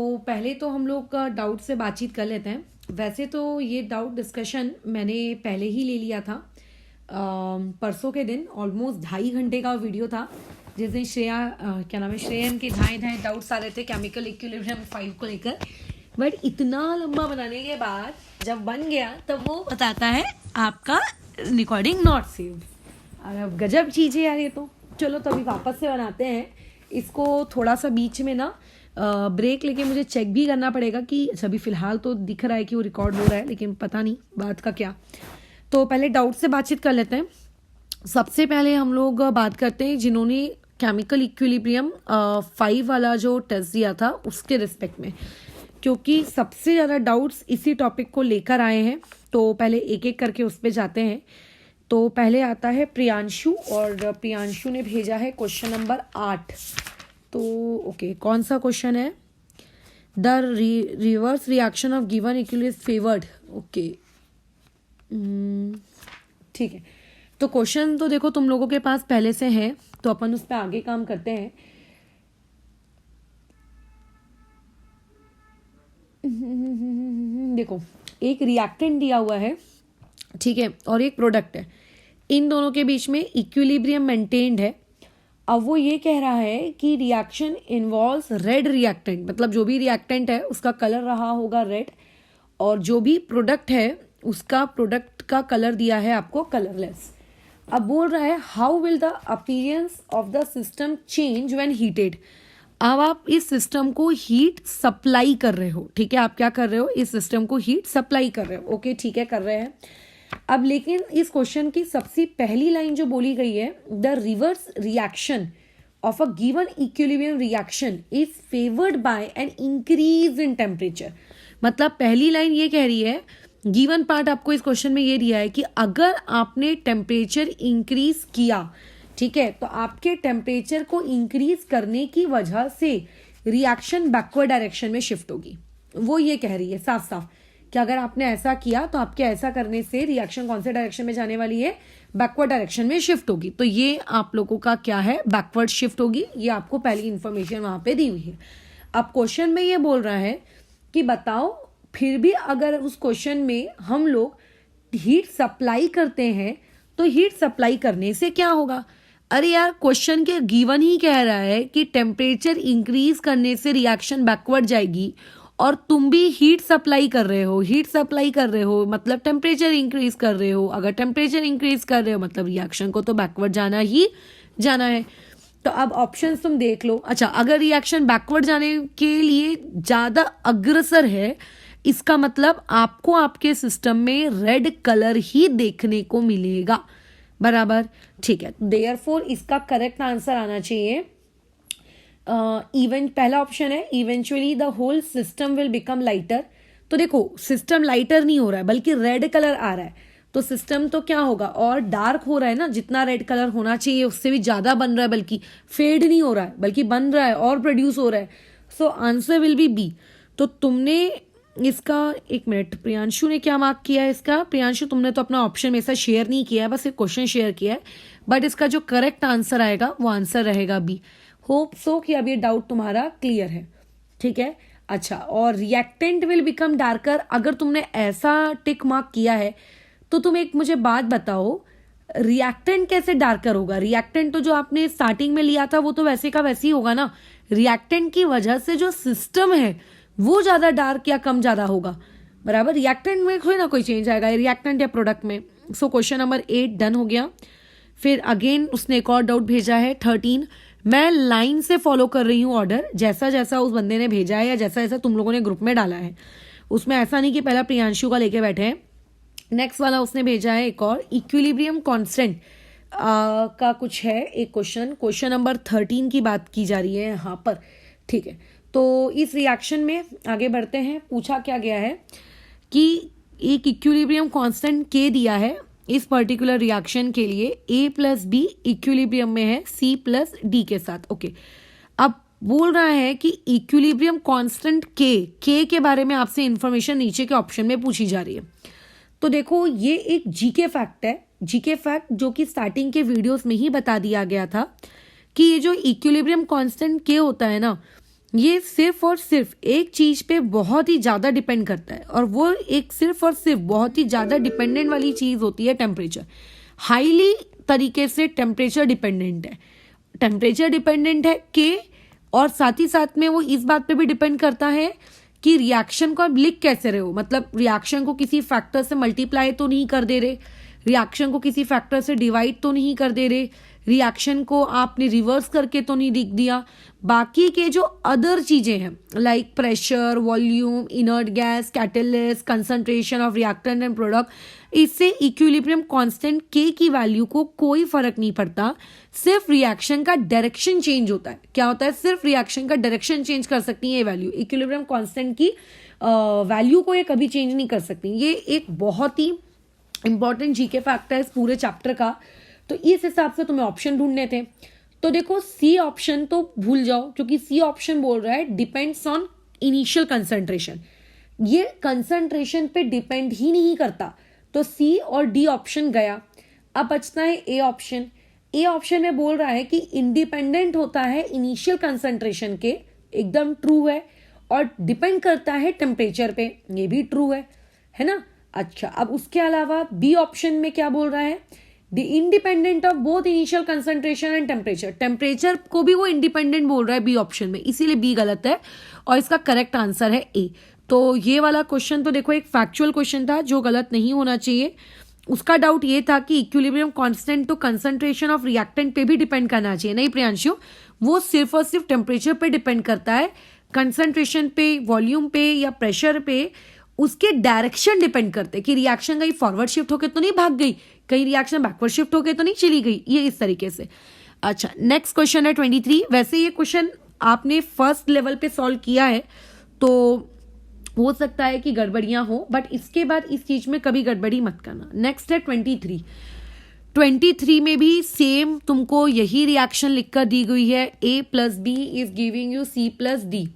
तो पहले तो हम लोग का डाउट से बातचीत कर लेते हैं। वैसे तो ये डाउट डिस्कशन मैंने पहले ही ले लिया था। परसों के दिन ऑलमोस्ट 2.5 घंटे का वीडियो था, जिस दिन श्रेयन के धाए डाउट्स आ रहे थे केमिकल इक्विलिब्रियम 5 को लेकर। बट इतना लंबा बनाने के बाद जब बन गया तब वो बताता है आपका रिकॉर्डिंग नॉट सेव। अरे अब गजब चीज़ है यार ये तो। चलो तभी वापस से बनाते हैं इसको। थोड़ा सा बीच में ना ब्रेक लेके मुझे चेक भी करना पड़ेगा कि अभी फ़िलहाल तो दिख रहा है कि वो रिकॉर्ड हो रहा है, लेकिन पता नहीं बात का क्या। तो पहले डाउट से बातचीत कर लेते हैं। सबसे पहले हम लोग बात करते हैं जिन्होंने केमिकल इक्विलिब्रियम 5 वाला जो टेस्ट दिया था उसके रिस्पेक्ट में, क्योंकि सबसे ज़्यादा डाउट्स इसी टॉपिक को लेकर आए हैं। तो पहले एक एक करके उस पर जाते हैं। तो पहले आता है प्रियांशु, और प्रियांशु ने भेजा है क्वेश्चन नंबर 8। तो ओके, कौन सा क्वेश्चन है? The reverse reaction of given equilibrium favoured. Okay ठीक है। तो क्वेश्चन तो देखो तुम लोगों के पास पहले से है, तो अपन उस पर आगे काम करते हैं। देखो, एक रिएक्टेंट दिया हुआ है, ठीक है, और एक प्रोडक्ट है। इन दोनों के बीच में इक्विलिब्रियम मेंटेन्ड है। अब वो ये कह रहा है कि रिएक्शन इन्वॉल्व्स रेड रिएक्टेंट, मतलब जो भी रिएक्टेंट है उसका कलर रहा होगा रेड, और जो भी प्रोडक्ट है उसका प्रोडक्ट का कलर दिया है आपको कलरलेस। अब बोल रहा है how will the appearance of the system change when heated. अब आप इस सिस्टम को हीट सप्लाई कर रहे हो, ठीक है, आप क्या कर रहे हो, इस सिस्टम को हीट सप्लाई कर रहे हो। ओके ठीक है, कर रहे हैं। अब लेकिन इस क्वेश्चन की सबसे पहली लाइन जो बोली गई है, the reverse reaction of a given equilibrium reaction is favoured by an increase in temperature. मतलब पहली लाइन ये कह रही है, गिवन पार्ट आपको इस क्वेश्चन में ये दिया है कि अगर आपने टेम्परेचर इंक्रीज किया, ठीक है, तो आपके टेम्परेचर को इंक्रीज करने की वजह से रिएक्शन बैकवर्ड डायरेक्शन में शिफ्ट होगी। वो ये कह रही है साफ साफ कि अगर आपने ऐसा किया तो आपके ऐसा करने से रिएक्शन कौन से डायरेक्शन में जाने वाली है, बैकवर्ड डायरेक्शन में शिफ्ट होगी। तो ये आप लोगों का क्या है, बैकवर्ड शिफ्ट होगी। ये आपको पहली इंफॉर्मेशन वहां पे दी हुई है। अब क्वेश्चन में ये बोल रहा है कि बताओ फिर भी अगर उस क्वेश्चन में हम लोग हीट सप्लाई करते हैं तो हीट सप्लाई करने से क्या होगा। अरे यार, क्वेश्चन के गिवन ही कह रहा है कि टेम्परेचर इंक्रीज करने से रिएक्शन बैकवर्ड जाएगी, और तुम भी हीट सप्लाई कर रहे हो। हीट सप्लाई कर रहे हो मतलब टेम्परेचर इंक्रीज कर रहे हो। अगर टेम्परेचर इंक्रीज कर रहे हो मतलब रिएक्शन को तो बैकवर्ड जाना ही जाना है। तो अब ऑप्शंस तुम देख लो। अच्छा, अगर रिएक्शन बैकवर्ड जाने के लिए ज़्यादा अग्रसर है, इसका मतलब आपको आपके सिस्टम में रेड कलर ही देखने को मिलेगा, बराबर, ठीक है। देयरफॉर इसका करेक्ट आंसर आना चाहिए पहला ऑप्शन है, eventually the whole system will become lighter. तो देखो, सिस्टम लाइटर नहीं हो रहा है बल्कि रेड कलर आ रहा है, तो सिस्टम तो क्या होगा, और डार्क हो रहा है ना। जितना रेड कलर होना चाहिए उससे भी ज्यादा बन रहा है, बल्कि फेड नहीं हो रहा है बल्कि बन रहा है और प्रोड्यूस हो रहा है। So answer will be B. तो तुमने इसका, एक मिनट, प्रियांशु ने क्या मार्क किया है इसका? प्रियांशु, तुमने तो अपना ऑप्शन में से शेयर नहीं किया है, बस एक क्वेश्चन शेयर किया है। बट इसका जो करेक्ट आंसर आएगा वो आंसर रहेगा बी। होप सो कि अब ये डाउट तुम्हारा क्लियर है, ठीक है। अच्छा, और रिएक्टेंट विल बिकम डार्कर, अगर तुमने ऐसा टिक मार्क किया है तो तुम एक मुझे बात बताओ, रिएक्टेंट कैसे डार्कर होगा? रिएक्टेंट तो जो आपने स्टार्टिंग में लिया था वो तो वैसे का वैसे ही होगा ना। रिएक्टेंट की वजह से जो सिस्टम है वो ज्यादा डार्क या कम ज्यादा होगा, बराबर। रिएक्टेंट में कोई ना कोई चेंज आएगा, रिएक्टेंट या प्रोडक्ट में। सो क्वेश्चन नंबर 8 डन हो गया। फिर अगेन उसने एक और डाउट भेजा है 13। मैं लाइन से फॉलो कर रही हूँ ऑर्डर, जैसा जैसा उस बंदे ने भेजा है या जैसा जैसा तुम लोगों ने ग्रुप में डाला है, उसमें ऐसा नहीं कि पहला प्रियांशु का लेके बैठे हैं। नेक्स्ट वाला उसने भेजा है एक और, इक्विलिब्रियम कांस्टेंट का कुछ है एक क्वेश्चन नंबर 13 की बात की जा रही है यहाँ पर, ठीक है। तो इस रिएक्शन में आगे बढ़ते हैं। पूछा क्या गया है कि एक इक्विलिब्रियम कांस्टेंट के दिया है इस पर्टिकुलर रिएक्शन के लिए, A+B इक्विलिब्रियम में है C+D के साथ। ओके, अब बोल रहा है कि इक्विलिब्रियम कांस्टेंट के के बारे में आपसे इंफॉर्मेशन नीचे के ऑप्शन में पूछी जा रही है। तो देखो, ये एक जीके फैक्ट है, जीके फैक्ट जो कि स्टार्टिंग के वीडियोस में ही बता दिया गया था कि ये जो इक्विलिब्रियम कांस्टेंट के होता है ना, ये सिर्फ और सिर्फ एक चीज पे बहुत ही ज्यादा डिपेंड करता है, और वो एक सिर्फ और सिर्फ बहुत ही ज्यादा डिपेंडेंट वाली चीज होती है टेम्परेचर। हाईली तरीके से टेम्परेचर डिपेंडेंट है, टेम्परेचर डिपेंडेंट है के, और साथ ही साथ में वो इस बात पे भी डिपेंड करता है कि रिएक्शन को आप लिख कैसे रहे हो, मतलब रिएक्शन को किसी फैक्टर से मल्टीप्लाई तो नहीं कर दे रहे, रिएक्शन को किसी फैक्टर से डिवाइड तो नहीं कर दे रहे, रिएक्शन को आपने रिवर्स करके तो नहीं लिख दिया। बाकी के जो अदर चीजें हैं like pressure, volume, inert gas, catalyst, concentration of reactant and product, इससे इक्विलिब्रियम कांस्टेंट के की वैल्यू को कोई फर्क नहीं पड़ता, सिर्फ रिएक्शन का डायरेक्शन चेंज होता है। क्या होता है? सिर्फ रिएक्शन का डायरेक्शन चेंज कर सकती है ये वैल्यू, इक्विलिब्रियम कांस्टेंट की वैल्यू को ये कभी चेंज नहीं कर सकती। ये एक बहुत ही इंपॉर्टेंट जीके फैक्टर है इस पूरे चैप्टर का। तो इस हिसाब से तुम्हें ऑप्शन ढूंढने थे। तो देखो सी ऑप्शन तो भूल जाओ, क्योंकि सी ऑप्शन बोल रहा है डिपेंड्स ऑन इनिशियल कंसंट्रेशन, ये कंसंट्रेशन पे डिपेंड ही नहीं करता, तो सी और डी ऑप्शन गया। अब बचता है ए ऑप्शन। ए ऑप्शन में बोल रहा है कि इंडिपेंडेंट होता है इनिशियल कंसंट्रेशन के, एकदम ट्रू है, और डिपेंड करता है टेम्परेचर पे, ये भी ट्रू है ना। अच्छा, अब उसके अलावा बी ऑप्शन में क्या बोल रहा है? Independent of both initial concentration and temperature, temperature को भी वो इंडिपेंडेंट बोल रहा है बी ऑप्शन में, इसीलिए बी गलत है और इसका करेक्ट आंसर है ए। तो ये वाला क्वेश्चन तो देखो एक फैक्चुअल क्वेश्चन था जो गलत नहीं होना चाहिए। उसका डाउट ये था कि इक्विलिब्रियम कांस्टेंट तो कंसंट्रेशन ऑफ रिएक्टेंट पे भी डिपेंड करना चाहिए, नहीं प्रियांशु, वो सिर्फ और सिर्फ टेम्परेचर पे डिपेंड करता है, कंसंट्रेशन पे, वॉल्यूम पे या प्रेशर पे उसके डायरेक्शन डिपेंड करते कि रिएक्शन कहीं फॉरवर्ड शिफ्ट होकर तो नहीं भाग गई, कहीं रिएक्शन बैकवर्ड शिफ्ट होकर तो नहीं चली गई, ये इस तरीके से। अच्छा, नेक्स्ट क्वेश्चन है 23। वैसे ये क्वेश्चन आपने फर्स्ट लेवल पे सॉल्व किया है तो हो सकता है कि गड़बड़ियां हो, बट इसके बाद इस चीज में कभी गड़बड़ी मत करना। नेक्स्ट है 23। 23 में भी सेम तुमको यही रिएक्शन लिखकर दी गई है, A plus B is giving you C plus D.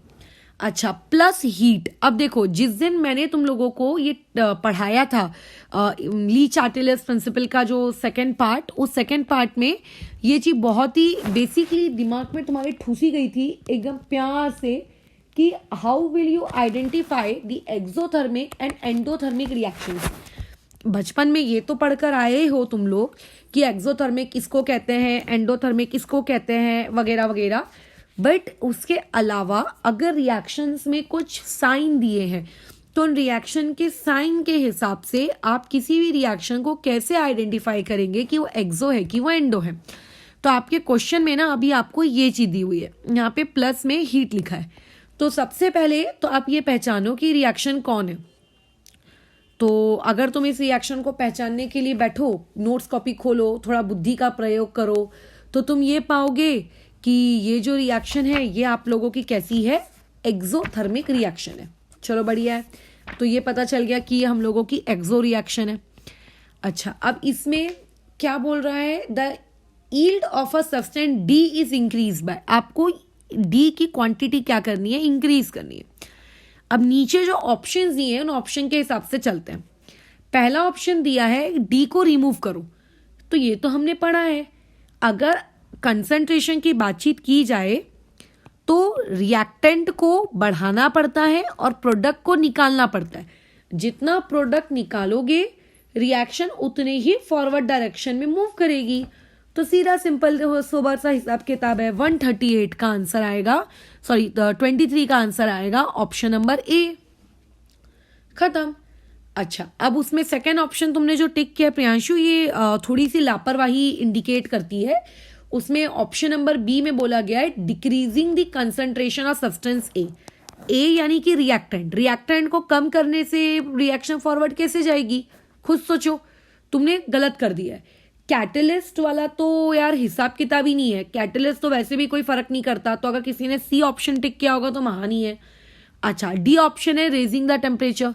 अच्छा, प्लस हीट। अब देखो जिस दिन मैंने तुम लोगों को ये पढ़ाया था ली चार्टेलियस प्रिंसिपल का जो सेकंड पार्ट, उस सेकंड पार्ट में ये चीज बहुत ही बेसिकली दिमाग में तुम्हारे ठूसी गई थी एकदम प्यार से कि how will you identify the exothermic and endothermic reactions. बचपन में ये तो पढ़कर आए हो तुम लोग कि एक्सोथर्मिक किसको कहते हैं, एंडोथर्मिक किसको कहते हैं, वगैरह वगैरह, बट उसके अलावा अगर रिएक्शंस में कुछ साइन दिए हैं तो उन रिएक्शन के साइन के हिसाब से आप किसी भी रिएक्शन को कैसे आइडेंटिफाई करेंगे कि वो एक्सो है कि वो एंडो है। तो आपके क्वेश्चन में ना अभी आपको ये चीज दी हुई है, यहाँ पे प्लस में हीट लिखा है। तो सबसे पहले तो आप ये पहचानो कि रिएक्शन कौन है। तो अगर तुम इस रिएक्शन को पहचानने के लिए बैठो, नोट्स कॉपी खोलो, थोड़ा बुद्धि का प्रयोग करो, तो तुम ये पाओगे कि ये जो रिएक्शन है ये आप लोगों की कैसी है, एक्सोथर्मिक रिएक्शन है। चलो बढ़िया है, तो ये पता चल गया कि ये हम लोगों की एक्सो रिएक्शन है। अच्छा, अब इसमें क्या बोल रहा है? The yield of a substance D is increase by, आपको डी की क्वांटिटी क्या करनी है, इंक्रीज करनी है। अब नीचे जो ऑप्शन दिए हैं उन ऑप्शन के हिसाब से चलते हैं। पहला ऑप्शन दिया है डी को रिमूव करो, तो ये तो हमने पढ़ा है। अगर कंसंट्रेशन की बातचीत की जाए तो रिएक्टेंट को बढ़ाना पड़ता है और प्रोडक्ट को निकालना पड़ता है। जितना प्रोडक्ट निकालोगे रिएक्शन उतने ही फॉरवर्ड डायरेक्शन में मूव करेगी। तो सीधा सिंपल सोबर सा हिसाब किताब है, 138 का आंसर आएगा, सॉरी 23 का आंसर आएगा ऑप्शन नंबर ए। खत्म। अच्छा, अब उसमें सेकेंड ऑप्शन तुमने जो टिक किया प्रियांशु, ये थोड़ी सी लापरवाही इंडिकेट करती है। उसमें ऑप्शन नंबर बी में बोला गया है decreasing the concentration of substance A. A यानी कि रिएक्टेंट, रिएक्टेंट को कम करने से रिएक्शन फॉरवर्ड कैसे जाएगी, खुद सोचो, तुमने गलत कर दिया है। कैटलिस्ट वाला तो यार हिसाब किताब ही नहीं है, कैटलिस्ट तो वैसे भी कोई फर्क नहीं करता, तो अगर किसी ने सी ऑप्शन टिक किया होगा तो महान ही है। अच्छा, डी ऑप्शन है रेजिंग द टेम्परेचर।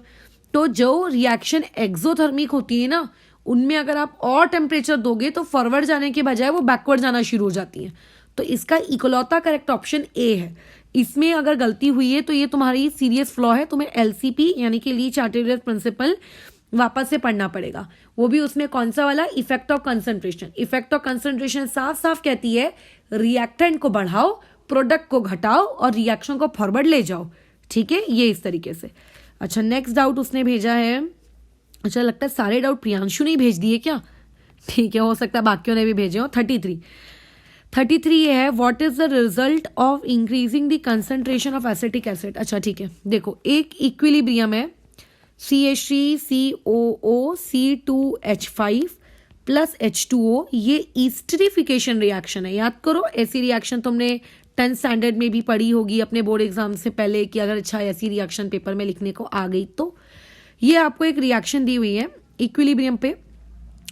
तो जो रिएक्शन एक्सोथर्मिक होती है ना, उनमें अगर आप और टेम्परेचर दोगे तो फॉरवर्ड जाने के बजाय वो बैकवर्ड जाना शुरू हो जाती है। तो इसका इकलौता करेक्ट ऑप्शन ए है। इसमें अगर गलती हुई है तो ये तुम्हारी सीरियस फ्लॉ है, तुम्हें एलसीपी यानी कि ली चार्टेलियस प्रिंसिपल वापस से पढ़ना पड़ेगा। वो भी उसमें कौन सा वाला, effect of concentration. Effect of concentration साफ साफ कहती है रिएक्टेंट को बढ़ाओ, प्रोडक्ट को घटाओ और रिएक्शन को फॉरवर्ड ले जाओ, ठीक है, ये इस तरीके से। अच्छा, नेक्स्ट डाउट उसने भेजा है, अच्छा लगता है सारे डाउट प्रियांशु ने भेज दिए क्या, ठीक है, हो सकता है बाकियों ने भी भेजे हो। 33 ये है, what is the result of increasing the concentration of acetic acid. अच्छा ठीक है, देखो एक इक्विलिब्रियम है CH3COO C2H5 प्लस H2O, ये ईस्टरिफिकेशन रिएक्शन है। याद करो, ऐसी रिएक्शन तुमने 10th स्टैंडर्ड में भी पढ़ी होगी अपने बोर्ड एग्जाम से पहले कि अगर अच्छा ऐसी रिएक्शन पेपर में लिखने को आ गई तो। ये आपको एक रिएक्शन दी हुई है इक्विलिब्रियम पे,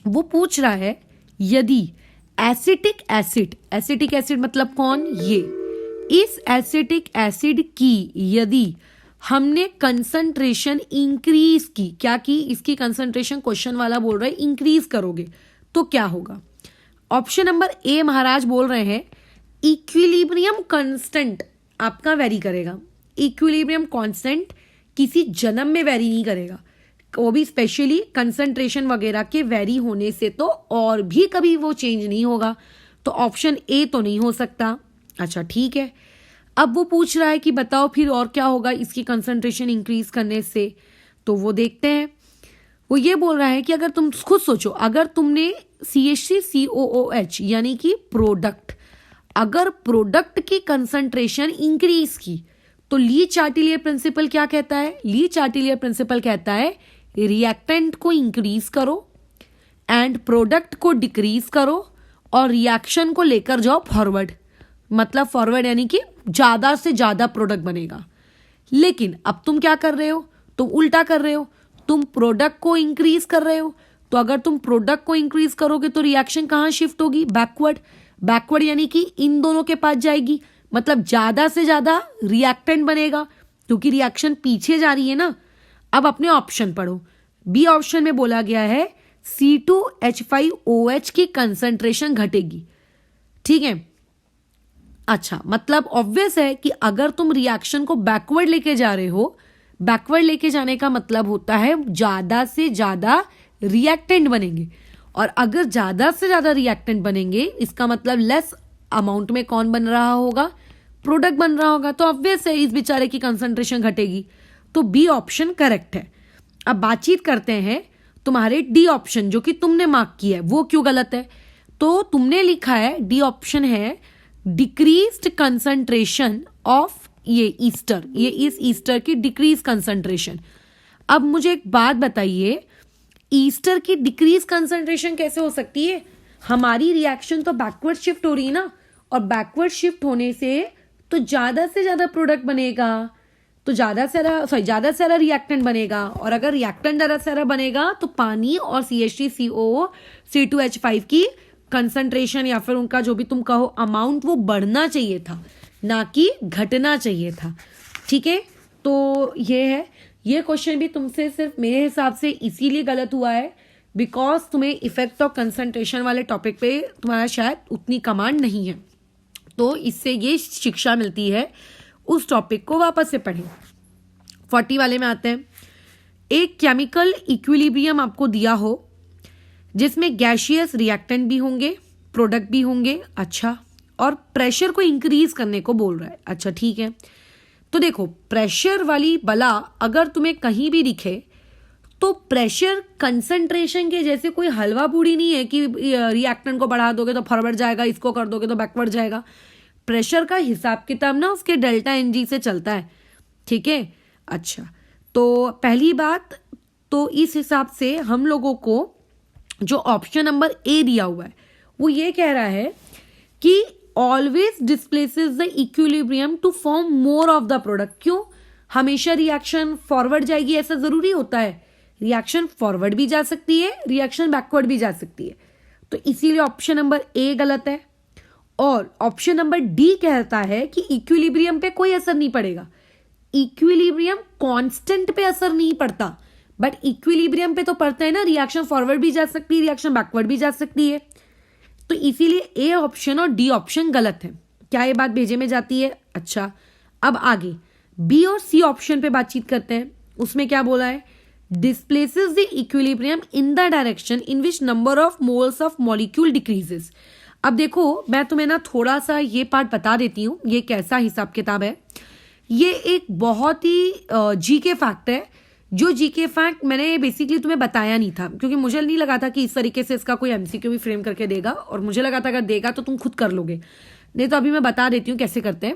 वो पूछ रहा है यदि एसिटिक एसिड मतलब कौन, ये इस एसिटिक एसिड की यदि हमने कंसंट्रेशन इंक्रीज की, क्या की, इसकी कंसंट्रेशन क्वेश्चन वाला बोल रहा है इंक्रीज करोगे तो क्या होगा। ऑप्शन नंबर ए महाराज बोल रहे हैं इक्विलिब्रियम कांस्टेंट आपका वेरी करेगा। इक्विलिब्रियम कांस्टेंट किसी जन्म में वेरी नहीं करेगा, वो भी स्पेशली कंसंट्रेशन वगैरह के वेरी होने से तो और भी कभी वो चेंज नहीं होगा, तो ऑप्शन ए तो नहीं हो सकता। अच्छा ठीक है, अब वो पूछ रहा है कि बताओ फिर और क्या होगा इसकी कंसंट्रेशन इंक्रीज करने से, तो वो देखते हैं। वो ये बोल रहा है कि अगर तुम खुद सोचो, अगर तुमने CH3COOH यानी कि प्रोडक्ट, अगर प्रोडक्ट की कंसंट्रेशन इंक्रीज की तो ली चार्टिलियर प्रिंसिपल क्या कहता है, ली चार्टिलियर प्रिंसिपल कहता है रिएक्टेंट को इंक्रीज करो एंड प्रोडक्ट को डिक्रीज करो और रिएक्शन को लेकर जाओ फॉरवर्ड, मतलब फॉरवर्ड यानी कि ज्यादा से ज्यादा प्रोडक्ट बनेगा। लेकिन अब तुम क्या कर रहे हो, तुम उल्टा कर रहे हो, तुम प्रोडक्ट को इंक्रीज कर रहे हो। तो अगर तुम प्रोडक्ट को इंक्रीज करोगे तो रिएक्शन कहां शिफ्ट होगी, बैकवर्ड यानी कि इन दोनों के पास जाएगी, मतलब ज्यादा से ज्यादा रिएक्टेंट बनेगा क्योंकि रिएक्शन पीछे जा रही है ना। अब अपने ऑप्शन पढ़ो, बी ऑप्शन में बोला गया है C2H5OH की कंसंट्रेशन घटेगी, ठीक है। अच्छा, मतलब ऑब्वियस है कि अगर तुम रिएक्शन को बैकवर्ड लेके जा रहे हो, बैकवर्ड लेके जाने का मतलब होता है ज्यादा से ज्यादा रिएक्टेंट बनेंगे, और अगर ज्यादा से ज्यादा रिएक्टेंट बनेंगे इसका मतलब लेस अमाउंट में कौन बन रहा होगा, प्रोडक्ट बन रहा होगा, तो ऑब्वियस है इस बेचारे की कंसंट्रेशन घटेगी। तो बी ऑप्शन करेक्ट है। अब बातचीत करते हैं तुम्हारे डी ऑप्शन जो कि तुमने मार्क किया है वो क्यों गलत है। तो तुमने लिखा है डी ऑप्शन है डिक्रीज्ड कंसंट्रेशन ऑफ ये ईस्टर, ये इस ईस्टर की डिक्रीज कंसंट्रेशन। अब मुझे एक बात बताइए, ईस्टर की डिक्रीज कंसंट्रेशन कैसे हो सकती है, हमारी रिएक्शन तो बैकवर्ड शिफ्ट हो रही है ना, और बैकवर्ड शिफ्ट होने से तो ज्यादा से ज्यादा प्रोडक्ट बनेगा, तो ज्यादा से ज्यादा रिएक्टेंट बनेगा, और अगर रिएक्टेंट ज्यादा से ज्यादा बनेगा तो पानी और CH3COO C2H5 की कंसंट्रेशन या फिर उनका जो भी तुम कहो अमाउंट वो बढ़ना चाहिए था, ना कि घटना चाहिए था, ठीक है। तो ये है, ये क्वेश्चन भी तुमसे सिर्फ मेरे हिसाब से इसीलिए गलत हुआ है बिकॉज तुम्हें इफेक्ट ऑफ कंसंट्रेशन वाले टॉपिक पे तुम्हारा शायद उतनी कमांड नहीं है, तो इससे ये शिक्षा मिलती है उस टॉपिक को वापस से पढ़ें। 40 वाले में आते हैं, एक केमिकल इक्विलिब्रियम आपको दिया हो जिसमें गैशियस रिएक्टेंट भी होंगे, प्रोडक्ट भी होंगे, अच्छा, और प्रेशर को इंक्रीज करने को बोल रहा है, अच्छा ठीक है। तो देखो प्रेशर वाली बला अगर तुम्हें कहीं भी दिखे तो प्रेशर कंसंट्रेशन के जैसे कोई हलवा पूड़ी नहीं है कि रिएक्टेंट को बढ़ा दोगे तो फॉरवर्ड जाएगा, इसको कर दोगे तो बैकवर्ड जाएगा। प्रेशर का हिसाब किताब ना उसके डेल्टा NG से चलता है, ठीक है। अच्छा, तो पहली बात तो इस हिसाब से हम लोगों को जो ऑप्शन नंबर ए दिया हुआ है वो ये कह रहा है कि always displaces the equilibrium to form more of the product. क्यों, हमेशा रिएक्शन फॉरवर्ड जाएगी ऐसा जरूरी होता है, रिएक्शन फॉरवर्ड भी जा सकती है, रिएक्शन बैकवर्ड भी जा सकती है, तो इसीलिए ऑप्शन नंबर ए गलत है। और ऑप्शन नंबर डी कहता है कि इक्विलिब्रियम पे कोई असर नहीं पड़ेगा, इक्विलिब्रियम कांस्टेंट पे असर नहीं पड़ता, बट इक्विलिब्रियम पे तो पड़ता है ना, रिएक्शन फॉरवर्ड भी जा सकती है, रिएक्शन बैकवर्ड भी जा सकती है, तो इसीलिए ए ऑप्शन और डी ऑप्शन गलत है। क्या ये बात भेजे में जाती है। अच्छा, अब आगे बी और सी ऑप्शन पे बातचीत करते हैं, उसमें क्या बोला है, displaces the equilibrium in the direction in which number of moles of molecule decreases। अब देखो मैं तुम्हें ना थोड़ा सा ये पार्ट बता देती हूँ, ये कैसा हिसाब किताब है। ये एक बहुत ही जीके फैक्ट है, जो जीके फैक्ट मैंने बेसिकली तुम्हें बताया नहीं था, क्योंकि मुझे नहीं लगा था कि इस तरीके से इसका कोई एमसीक्यू भी फ्रेम करके देगा, और मुझे लगा था अगर देगा तो तुम खुद कर लोगे, नहीं तो अभी मैं बता देती हूँ कैसे करते हैं।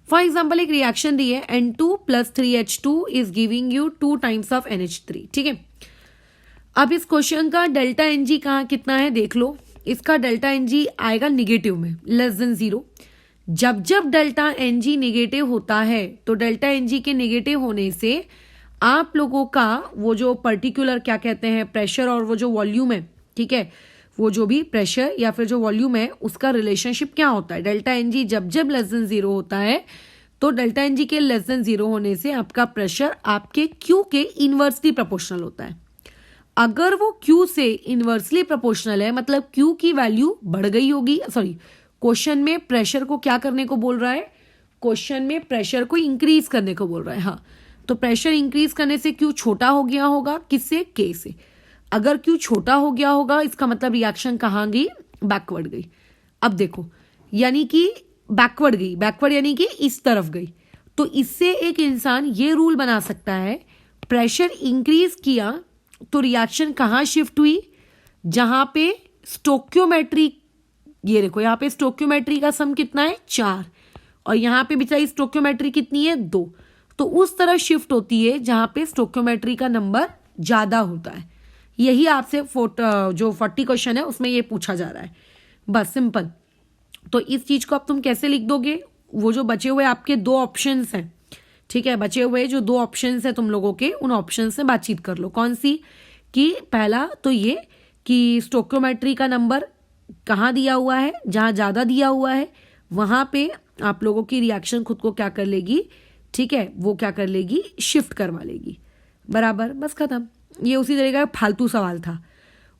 फॉर एग्जाम्पल एक रिएक्शन दी है, N2 + 3H2 is giving you 2 times of NH3, ठीक है। अब इस क्वेश्चन का डेल्टा एनजी कहाँ कितना है देख लो। इसका डेल्टा एनजी आएगा निगेटिव में, <0। जब जब डेल्टा एनजी निगेटिव होता है तो डेल्टा एनजी के निगेटिव होने से आप लोगों का वो जो पर्टिकुलर क्या कहते हैं प्रेशर और वो जो वॉल्यूम है, ठीक है, वो जो भी प्रेशर या फिर जो वॉल्यूम है उसका रिलेशनशिप क्या होता है। डेल्टा एनजी जब जब <0 होता है तो डेल्टा एनजी के <0 होने से आपका प्रेशर आपके क्यू के इनवर्सली प्रोपोर्शनल होता है। अगर वो Q से इनवर्सली प्रोपोर्शनल है, मतलब Q की वैल्यू बढ़ गई होगी, सॉरी क्वेश्चन में प्रेशर को क्या करने को बोल रहा है, क्वेश्चन में प्रेशर को इंक्रीज करने को बोल रहा है। हाँ, तो प्रेशर इंक्रीज करने से Q छोटा हो गया होगा, किससे, K से। अगर Q छोटा हो गया होगा इसका मतलब रिएक्शन कहाँ गई, बैकवर्ड गई। अब देखो यानी कि बैकवर्ड गई, बैकवर्ड यानी कि इस तरफ गई। तो इससे एक इंसान ये रूल बना सकता है, प्रेशर इंक्रीज किया तो रिएक्शन कहाँ शिफ्ट हुई, जहां पे स्टोक्योमेट्री, ये देखो यहाँ पे स्टोक्योमेट्री का सम कितना है 4, और यहाँ पे बेचारी स्टोक्योमेट्री कितनी है 2, तो उस तरह शिफ्ट होती है जहां पे स्टोक्योमेट्री का नंबर ज्यादा होता है। यही आपसे जो 40 क्वेश्चन है उसमें ये पूछा जा रहा है, बस सिंपल। तो इस चीज को अब तुम कैसे लिख दोगे, वो जो बचे हुए आपके 2 ऑप्शंस हैं, ठीक है, बचे हुए जो 2 ऑप्शंस है तुम लोगों के, उन ऑप्शन से बातचीत कर लो। कौन सी, कि पहला तो ये कि स्टोक्योमेट्री का नंबर कहाँ दिया हुआ है, जहाँ ज़्यादा दिया हुआ है वहाँ पे आप लोगों की रिएक्शन खुद को क्या कर लेगी, ठीक है, वो क्या कर लेगी, शिफ्ट करवा लेगी, बराबर, बस खत्म। ये उसी तरह का फालतू सवाल था।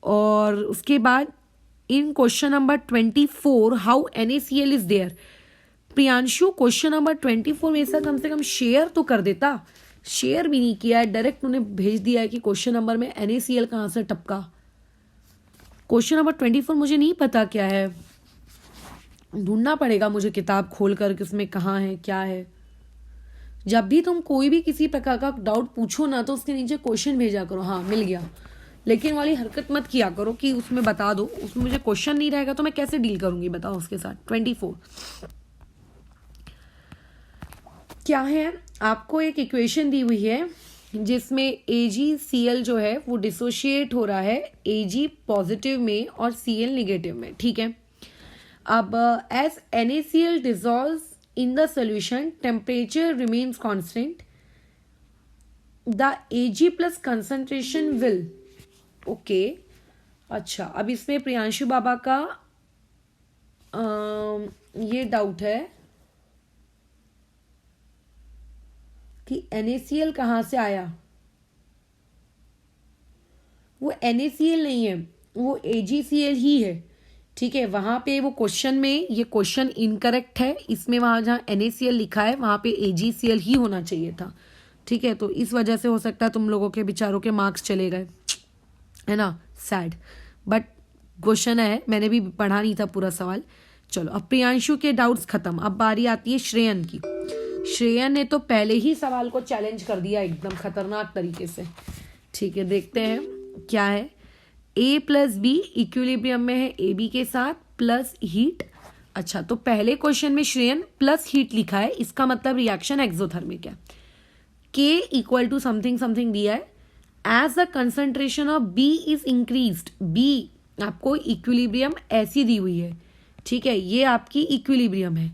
और उसके बाद in question number 24 how NaCl is there, Priyanshu question number 24 में से कम शेयर तो कर देता, शेयर भी नहीं किया है, डायरेक्ट उन्हें भेज दिया है कि क्वेश्चन नंबर में NaCl कहाँ से टपका। क्वेश्चन नंबर 24 मुझे नहीं पता क्या है, ढूंढना पड़ेगा मुझे किताब खोल कर कि उसमें कहाँ है क्या है। जब भी तुम कोई भी किसी प्रकार का डाउट पूछो ना तो उसके नीचे क्वेश्चन भेजा करो, हाँ मिल गया, लेकिन वाली हरकत मत किया करो कि उसमें बता दो, उसमें मुझे क्वेश्चन नहीं रहेगा तो मैं कैसे डील करूंगी बताओ उसके साथ। 24 क्या है, आपको एक इक्वेशन दी हुई है जिसमें AgCl जो है वो डिसोशिएट हो रहा है Ag पॉजिटिव में और Cl नेगेटिव में, ठीक है। अब as NaCl dissolves in the solution temperature remains constant, the Ag plus concentration will, okay अच्छा। अब इसमें प्रियांशु बाबा का ये डाउट है कि NaCl कहाँ से आया, वो NaCl नहीं है, वो AgCl ही है, ठीक है। वहां पे वो क्वेश्चन में ये क्वेश्चन इनकरेक्ट है, इसमें वहां जहाँ NaCl लिखा है वहां पे AgCl ही होना चाहिए था, ठीक है। तो इस वजह से हो सकता है तुम लोगों के बेचारों के मार्क्स चले गए, है ना, सैड, बट क्वेश्चन है, मैंने भी पढ़ा नहीं था पूरा सवाल। चलो अब प्रियांशु के डाउट्स खत्म, अब बारी आती है श्रेयन की। श्रेयन ने तो पहले ही सवाल को चैलेंज कर दिया एकदम खतरनाक तरीके से, ठीक है। देखते हैं क्या है, A + B इक्विलिब्रियम में है AB के साथ प्लस हीट। अच्छा, तो पहले क्वेश्चन में श्रेयन प्लस हीट लिखा है, इसका मतलब रिएक्शन एक्सोथर्मिक है। K = समथिंग समथिंग दिया है, as the concentration of B is increased, B आपको इक्विलिब्रियम ऐसी दी हुई है, ठीक है, ये आपकी इक्विलिब्रियम है,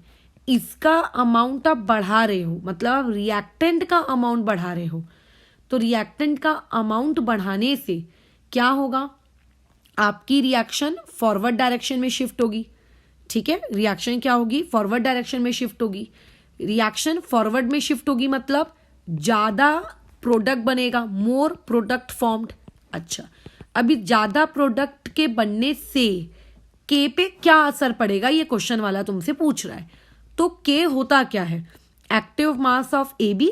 इसका अमाउंट आप बढ़ा रहे हो, मतलब आप रिएक्टेंट का अमाउंट बढ़ा रहे हो। तो रिएक्टेंट का अमाउंट बढ़ाने से क्या होगा, आपकी रिएक्शन फॉरवर्ड डायरेक्शन में शिफ्ट होगी, ठीक है। रिएक्शन क्या होगी, फॉरवर्ड डायरेक्शन में शिफ्ट होगी। रिएक्शन फॉरवर्ड में शिफ्ट होगी मतलब ज्यादा प्रोडक्ट बनेगा, मोर प्रोडक्ट फॉर्म्ड। अच्छा, अभी ज्यादा प्रोडक्ट के बनने से के पे क्या असर पड़ेगा, ये क्वेश्चन वाला तुमसे पूछ रहा है। तो के होता क्या है, active mass of AB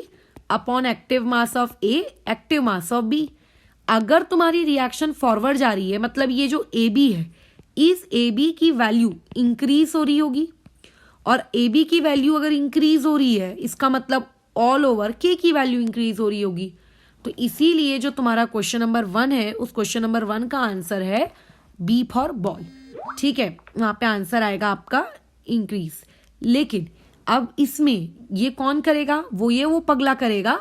upon active mass of A active mass of B। अगर तुम्हारी रिएक्शन फॉरवर्ड जा रही है मतलब ये जो AB है इस ए बी की वैल्यू इंक्रीज हो रही होगी, और ए बी की वैल्यू अगर इंक्रीज हो रही है इसका मतलब ऑल ओवर के की वैल्यू इंक्रीज हो रही होगी। तो इसीलिए जो तुम्हारा क्वेश्चन नंबर 1 है उस क्वेश्चन नंबर 1 का आंसर है बी फॉर बॉल। ठीक है, वहां पे आंसर आएगा आपका इंक्रीज। लेकिन अब इसमें ये कौन करेगा, वो पगला करेगा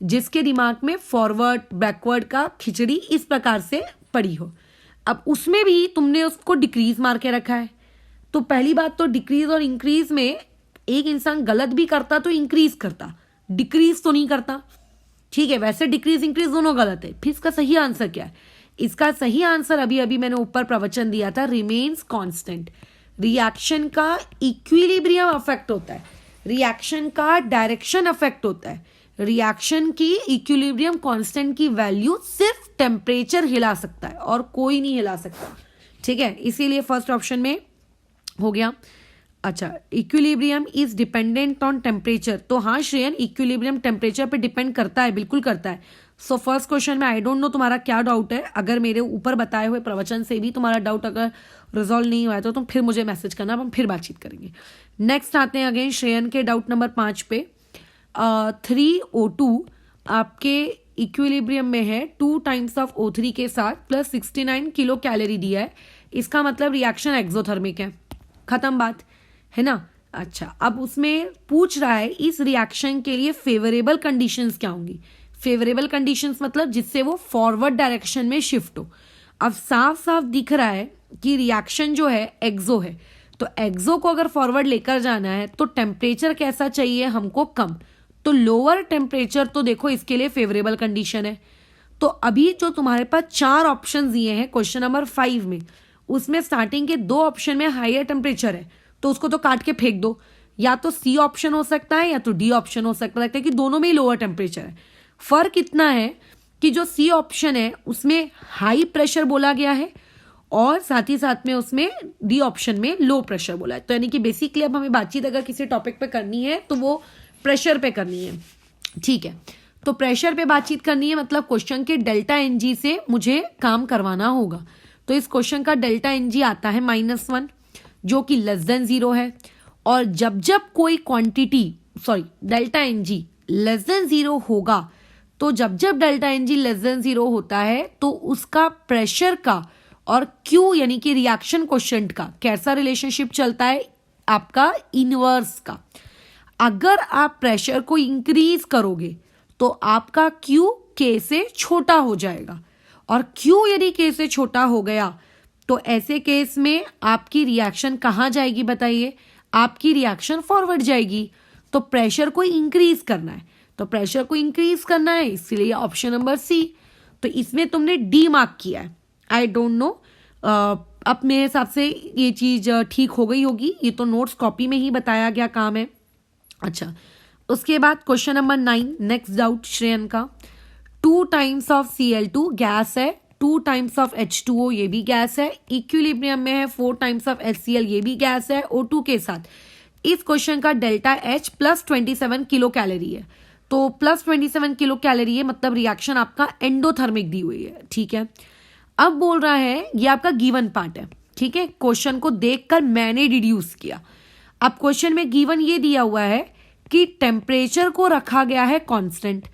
जिसके दिमाग में फॉरवर्ड बैकवर्ड का खिचड़ी इस प्रकार से पड़ी हो। अब उसमें भी तुमने उसको डिक्रीज मार के रखा है। तो पहली बात तो डिक्रीज और इंक्रीज में एक इंसान गलत भी करता तो इंक्रीज करता, डिक्रीज तो नहीं करता। ठीक है, वैसे डिक्रीज इंक्रीज दोनों गलत है। फिर इसका सही आंसर क्या है? इसका सही आंसर अभी अभी मैंने ऊपर प्रवचन दिया था, रिमेन्स कांस्टेंट। रिएक्शन का इक्विलिब्रियम अफेक्ट होता है, रिएक्शन का डायरेक्शन अफेक्ट होता है। रिएक्शन की इक्विलिब्रियम कांस्टेंट की वैल्यू सिर्फ टेम्परेचर हिला सकता है और कोई नहीं हिला सकता। ठीक है, इसीलिए फर्स्ट ऑप्शन में हो गया। अच्छा, equilibrium is dependent on temperature. तो हाँ श्रेयन, इक्विलिब्रियम टेम्परेचर पे डिपेंड करता है, बिल्कुल करता है। सो फर्स्ट क्वेश्चन में आई डोंट नो तुम्हारा क्या डाउट है। अगर मेरे ऊपर बताए हुए प्रवचन से भी तुम्हारा डाउट अगर रिजॉल्व नहीं हुआ है तो तुम फिर मुझे मैसेज करना, हम फिर बातचीत करेंगे। नेक्स्ट आते हैं अगेन श्रेयन के डाउट नंबर 5 पे। 3O2 आपके इक्विलिब्रियम में है 2 टाइम्स ऑफ O3 के साथ प्लस 69 किलो कैलोरी दिया है। इसका मतलब रिएक्शन एक्सोथर्मिक है, खत्म बात है ना। अच्छा, अब उसमें पूछ रहा है इस रिएक्शन के लिए फेवरेबल कंडीशंस क्या होंगी। फेवरेबल कंडीशंस मतलब जिससे वो फॉरवर्ड डायरेक्शन में शिफ्ट हो। अब साफ साफ दिख रहा है कि रिएक्शन जो है एक्सो है, तो एक्सो को अगर फॉरवर्ड लेकर जाना है तो टेम्परेचर कैसा चाहिए हमको, कम। तो लोअर टेम्परेचर तो देखो इसके लिए फेवरेबल कंडीशन है। तो अभी जो तुम्हारे पास 4 ऑप्शन दिए हैं क्वेश्चन नंबर 5 में, उसमें स्टार्टिंग के 2 ऑप्शन में हायर टेम्परेचर है, तो उसको तो काट के फेंक दो। या तो सी ऑप्शन हो सकता है या तो डी ऑप्शन हो सकता है, क्योंकि दोनों में ही लोअर टेम्परेचर है। फर्क इतना है कि जो सी ऑप्शन है उसमें हाई प्रेशर बोला गया है और साथ ही साथ में उसमें डी ऑप्शन में लो प्रेशर बोला है। तो यानी कि बेसिकली अब हमें बातचीत अगर किसी टॉपिक पे करनी है तो वो प्रेशर पे करनी है। ठीक है, तो प्रेशर पे बातचीत करनी है, मतलब क्वेश्चन के डेल्टा एनजी से मुझे काम करवाना होगा। तो इस क्वेश्चन का डेल्टा एनजी आता है -1 जो कि लेस देन 0 है। और जब जब कोई quantity delta n g less than 0 होगा, तो जब जब डेल्टा एनजी लेस देन 0 होता है तो उसका प्रेशर का और क्यू यानी कि रिएक्शन कोएफिशिएंट का कैसा रिलेशनशिप चलता है, आपका इनवर्स का। अगर आप प्रेशर को इंक्रीज करोगे तो आपका क्यू के से छोटा हो जाएगा, और क्यू यदि के से छोटा हो गया तो ऐसे केस में आपकी रिएक्शन कहाँ जाएगी बताइए, आपकी रिएक्शन फॉरवर्ड जाएगी। तो प्रेशर को इंक्रीज करना है, तो प्रेशर को इंक्रीज करना है, इसलिए ऑप्शन नंबर सी। तो इसमें तुमने डी मार्क किया है, आई डोंट नो। अब मेरे हिसाब से ये चीज ठीक हो गई होगी, ये तो नोट्स कॉपी में ही बताया गया काम है। अच्छा, उसके बाद question number 9, next doubt Shreyan का। 2 टाइम्स ऑफ Cl2 गैस है, 2 टाइम्स ऑफ H2O ये भी गैस है, इक्विलिब्रियम में है 4 टाइम्स ऑफ HCl ये भी गैस है O2 के साथ। इस क्वेश्चन का delta H plus 27 kilo calorie है। तो प्लस 27 किलो कैलोरी है, मतलब रिएक्शन आपका एंडोथर्मिक दी हुई है। ठीक है, अब बोल रहा है ये आपका गिवन पार्ट है। ठीक है, क्वेश्चन को देखकर मैंने डिड्यूस किया। अब क्वेश्चन में गिवन ये दिया हुआ है कि टेम्परेचर को रखा गया है कांस्टेंट।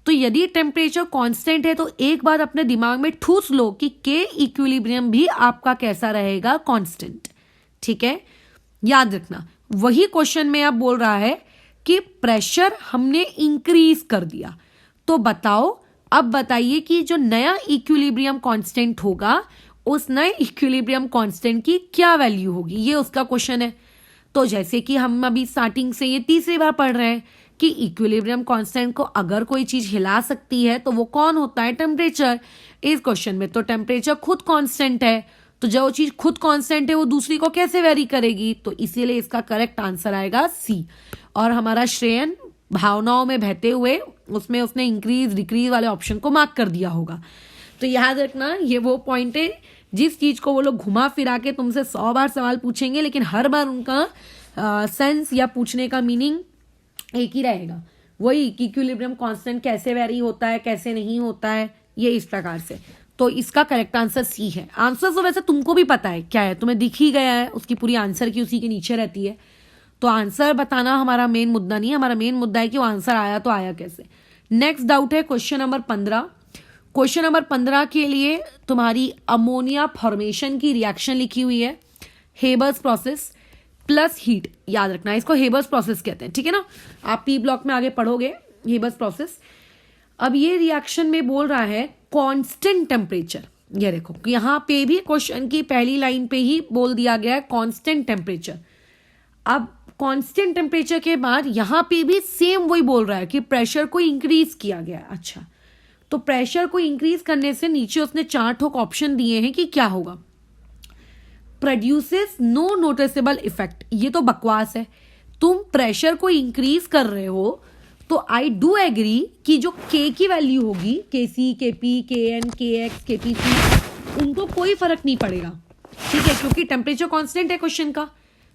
तो यदि टेम्परेचर कांस्टेंट है तो एक बात अपने दिमाग में ठूस लो कि के इक्विलिब्रियम भी आपका कैसा रहेगा, कांस्टेंट। ठीक है, याद रखना। वही क्वेश्चन में अब बोल रहा है कि प्रेशर हमने इंक्रीज कर दिया, तो बताओ, अब बताइए कि जो नया इक्विलिब्रियम कांस्टेंट होगा उस नए इक्विलिब्रियम कांस्टेंट की क्या वैल्यू होगी, ये उसका क्वेश्चन है। तो जैसे कि हम अभी स्टार्टिंग से ये तीसरी बार पढ़ रहे हैं कि इक्विलिब्रियम कांस्टेंट को अगर कोई चीज हिला सकती है तो वो कौन होता है, टेम्परेचर। इस क्वेश्चन में तो टेम्परेचर खुद कांस्टेंट है, तो जो चीज खुद कांस्टेंट है वो दूसरी को कैसे वेरी करेगी, तो इसीलिए इसका करेक्ट आंसर आएगा सी। और हमारा श्रेयन भावनाओं में बहते हुए उसमें उसने इंक्रीज डिक्रीज वाले ऑप्शन को मार्क कर दिया होगा। तो याद रखना, ये वो पॉइंट है जिस चीज को वो लोग घुमा फिरा के तुमसे 100 बार सवाल पूछेंगे, लेकिन हर बार उनका सेंस या पूछने का मीनिंग एक ही रहेगा, वही कि इक्विलिब्रियम कांस्टेंट कैसे वेरी होता है, कैसे नहीं होता है, ये इस प्रकार से। तो इसका करेक्ट आंसर सी है। आंसर तो वैसे तुमको भी पता है क्या है, तुम्हें दिख ही गया है, उसकी पूरी आंसर की उसी के नीचे रहती है। तो आंसर बताना हमारा मेन मुद्दा नहीं है, हमारा मेन मुद्दा है कि वो आंसर आया तो आया कैसे। नेक्स्ट डाउट है क्वेश्चन नंबर 15। क्वेश्चन नंबर 15 के लिए तुम्हारी अमोनिया फॉर्मेशन की रिएक्शन लिखी हुई है, हेबर्स प्रोसेस प्लस हीट। याद रखना इसको हेबर्स प्रोसेस कहते हैं, ठीक है ना, आप पी ब्लॉक में आगे पढ़ोगे हेबर्स प्रोसेस। अब ये रिएक्शन में बोल रहा है कांस्टेंट टेम्परेचर। ये देखो यहां पे भी क्वेश्चन की पहली लाइन पे ही बोल दिया गया है कांस्टेंट टेम्परेचर। अब कांस्टेंट टेम्परेचर के बाद यहां पे भी सेम वही बोल रहा है कि प्रेशर को इंक्रीज किया गया है। अच्छा, तो प्रेशर को इंक्रीज करने से नीचे उसने 4 ठोक ऑप्शन दिए हैं कि क्या होगा। प्रोड्यूसेस नो नोटिसेबल इफेक्ट, ये तो बकवास है। तुम प्रेशर को इंक्रीज कर रहे हो तो आई डू एग्री कि जो के की वैल्यू होगी, के सी, के पी, के एन, के एक्स, के पी सी, उनको कोई फर्क नहीं पड़ेगा, ठीक है, क्योंकि टेम्परेचर कांस्टेंट है क्वेश्चन का।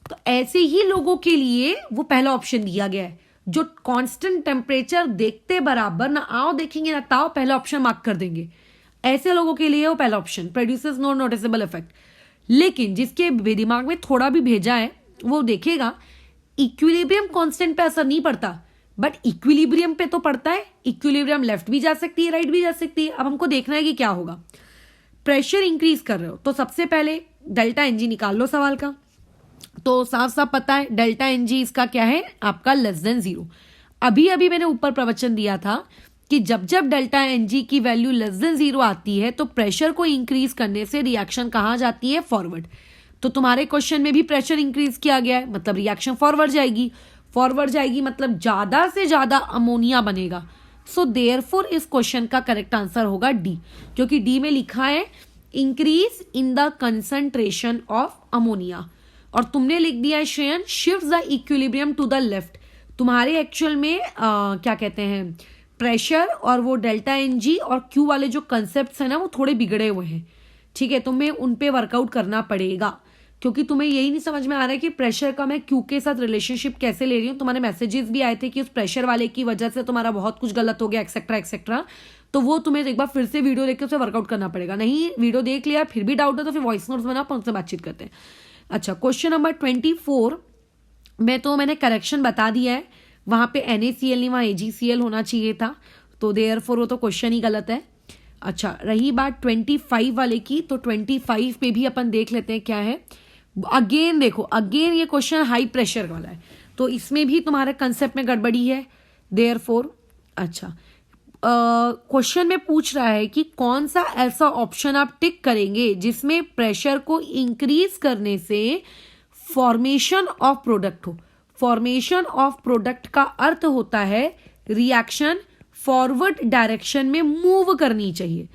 तो ऐसे ही लोगों के लिए वो पहला ऑप्शन दिया गया है, जो कांस्टेंट टेम्परेचर देखते बराबर ना आओ देखेंगे ना ताओ, पहला ऑप्शन मार्क कर देंगे। ऐसे लोगों के लिए वो पहला option produces no noticeable effect. लेकिन जिसके दिमाग में थोड़ा भी भेजा है वो देखेगा इक्विलिब्रियम कांस्टेंट पे असर नहीं पड़ता, बट इक्विलिब्रियम पे तो पड़ता है। इक्विलिब्रियम लेफ्ट भी जा सकती है, राइट भी जा सकती है। अब हमको देखना है कि क्या होगा। प्रेशर इंक्रीज कर रहे हो तो सबसे पहले डेल्टा एनजी निकाल लो सवाल का। तो साफ साफ पता है डेल्टा एनजी इसका क्या है आपका लेस देन 0। अभी अभी मैंने ऊपर प्रवचन दिया था कि जब जब डेल्टा एनजी की वैल्यू लेस देन 0 आती है तो प्रेशर को इंक्रीज करने से रिएक्शन कहाँ जाती है, फॉरवर्ड। तो तुम्हारे क्वेश्चन में भी प्रेशर इंक्रीज किया गया है, मतलब रिएक्शन फॉरवर्ड जाएगी। फॉरवर्ड जाएगी मतलब ज्यादा से ज्यादा अमोनिया बनेगा। सो देयरफॉर इस क्वेश्चन का करेक्ट आंसर होगा डी, क्योंकि डी में लिखा है increase in the concentration of ammonia. और तुमने लिख दिया है Shreyan shift the equilibrium to the left. तुम्हारे एक्चुअल में क्या कहते हैं प्रेशर और वो डेल्टा एनजी और क्यू वाले जो कंसेप्ट है ना वो थोड़े बिगड़े हुए हैं, ठीक है, तुम्हें उन पे वर्कआउट करना पड़ेगा, क्योंकि तुम्हें यही नहीं समझ में आ रहा है कि प्रेशर का मैं क्यू के साथ रिलेशनशिप कैसे ले रही हूँ। तुम्हारे मैसेजेस भी आए थे कि उस प्रेशर वाले की वजह से तुम्हारा बहुत कुछ गलत हो गया एक्सेट्रा एक्सेट्रा। तो वो तुम्हें एक बार फिर से वीडियो देख के उसे वर्कआउट करना पड़ेगा। नहीं वीडियो देख लिया फिर भी डाउट है तो फिर वॉइस नोट्स बना उनसे बातचीत करते हैं। अच्छा, क्वेश्चन नंबर 24 में तो मैंने करेक्शन बता दिया है, वहां पे NaCl नहीं वहां AgCl होना चाहिए था, तो देयरफॉर वो तो क्वेश्चन ही गलत है। अच्छा, रही बात 25 वाले की, तो 25 पे भी अपन देख लेते हैं क्या है। अगेन देखो, अगेन ये क्वेश्चन हाई प्रेशर वाला है, तो इसमें भी तुम्हारे कंसेप्ट में गड़बड़ी है देयरफॉर। अच्छा, क्वेश्चन में पूछ रहा है कि कौन सा ऐसा ऑप्शन आप टिक करेंगे जिसमें प्रेशर को इंक्रीज करने से फॉर्मेशन ऑफ प्रोडक्ट हो। फॉर्मेशन ऑफ प्रोडक्ट का अर्थ होता है रिएक्शन फॉरवर्ड डायरेक्शन में मूव करनी चाहिए।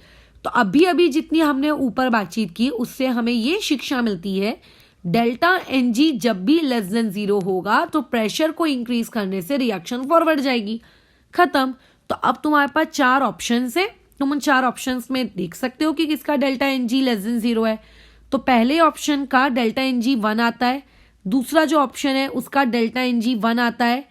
तो अभी अभी जितनी हमने ऊपर बातचीत की उससे हमें ये शिक्षा मिलती है डेल्टा एनजी जब भी लेस देन 0 होगा तो प्रेशर को इंक्रीज करने से रिएक्शन फॉरवर्ड जाएगी, खत्म। तो अब तुम्हारे पास 4 ऑप्शंस है, तुम उन 4 ऑप्शंस में देख सकते हो कि किसका डेल्टा एनजी लेस देन 0 है। तो पहले ऑप्शन का डेल्टा एनजी 1 आता है, दूसरा जो ऑप्शन है उसका डेल्टा एनजी 1 आता है,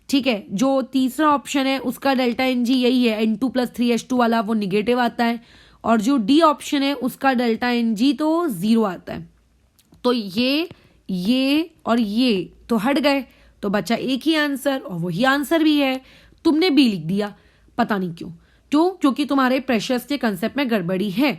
ठीक है। जो तीसरा ऑप्शन है उसका डेल्टा एनजी यही है N2+3H2 वाला, वो निगेटिव आता है। और जो डी ऑप्शन है उसका डेल्टा एनजी तो 0 आता है। तो ये और ये तो हट गए, तो बचा एक ही आंसर और वही आंसर भी है। तुमने बी लिख दिया, पता नहीं क्यों। क्योंकि तुम्हारे प्रेशर्स के कंसेप्ट में गड़बड़ी है,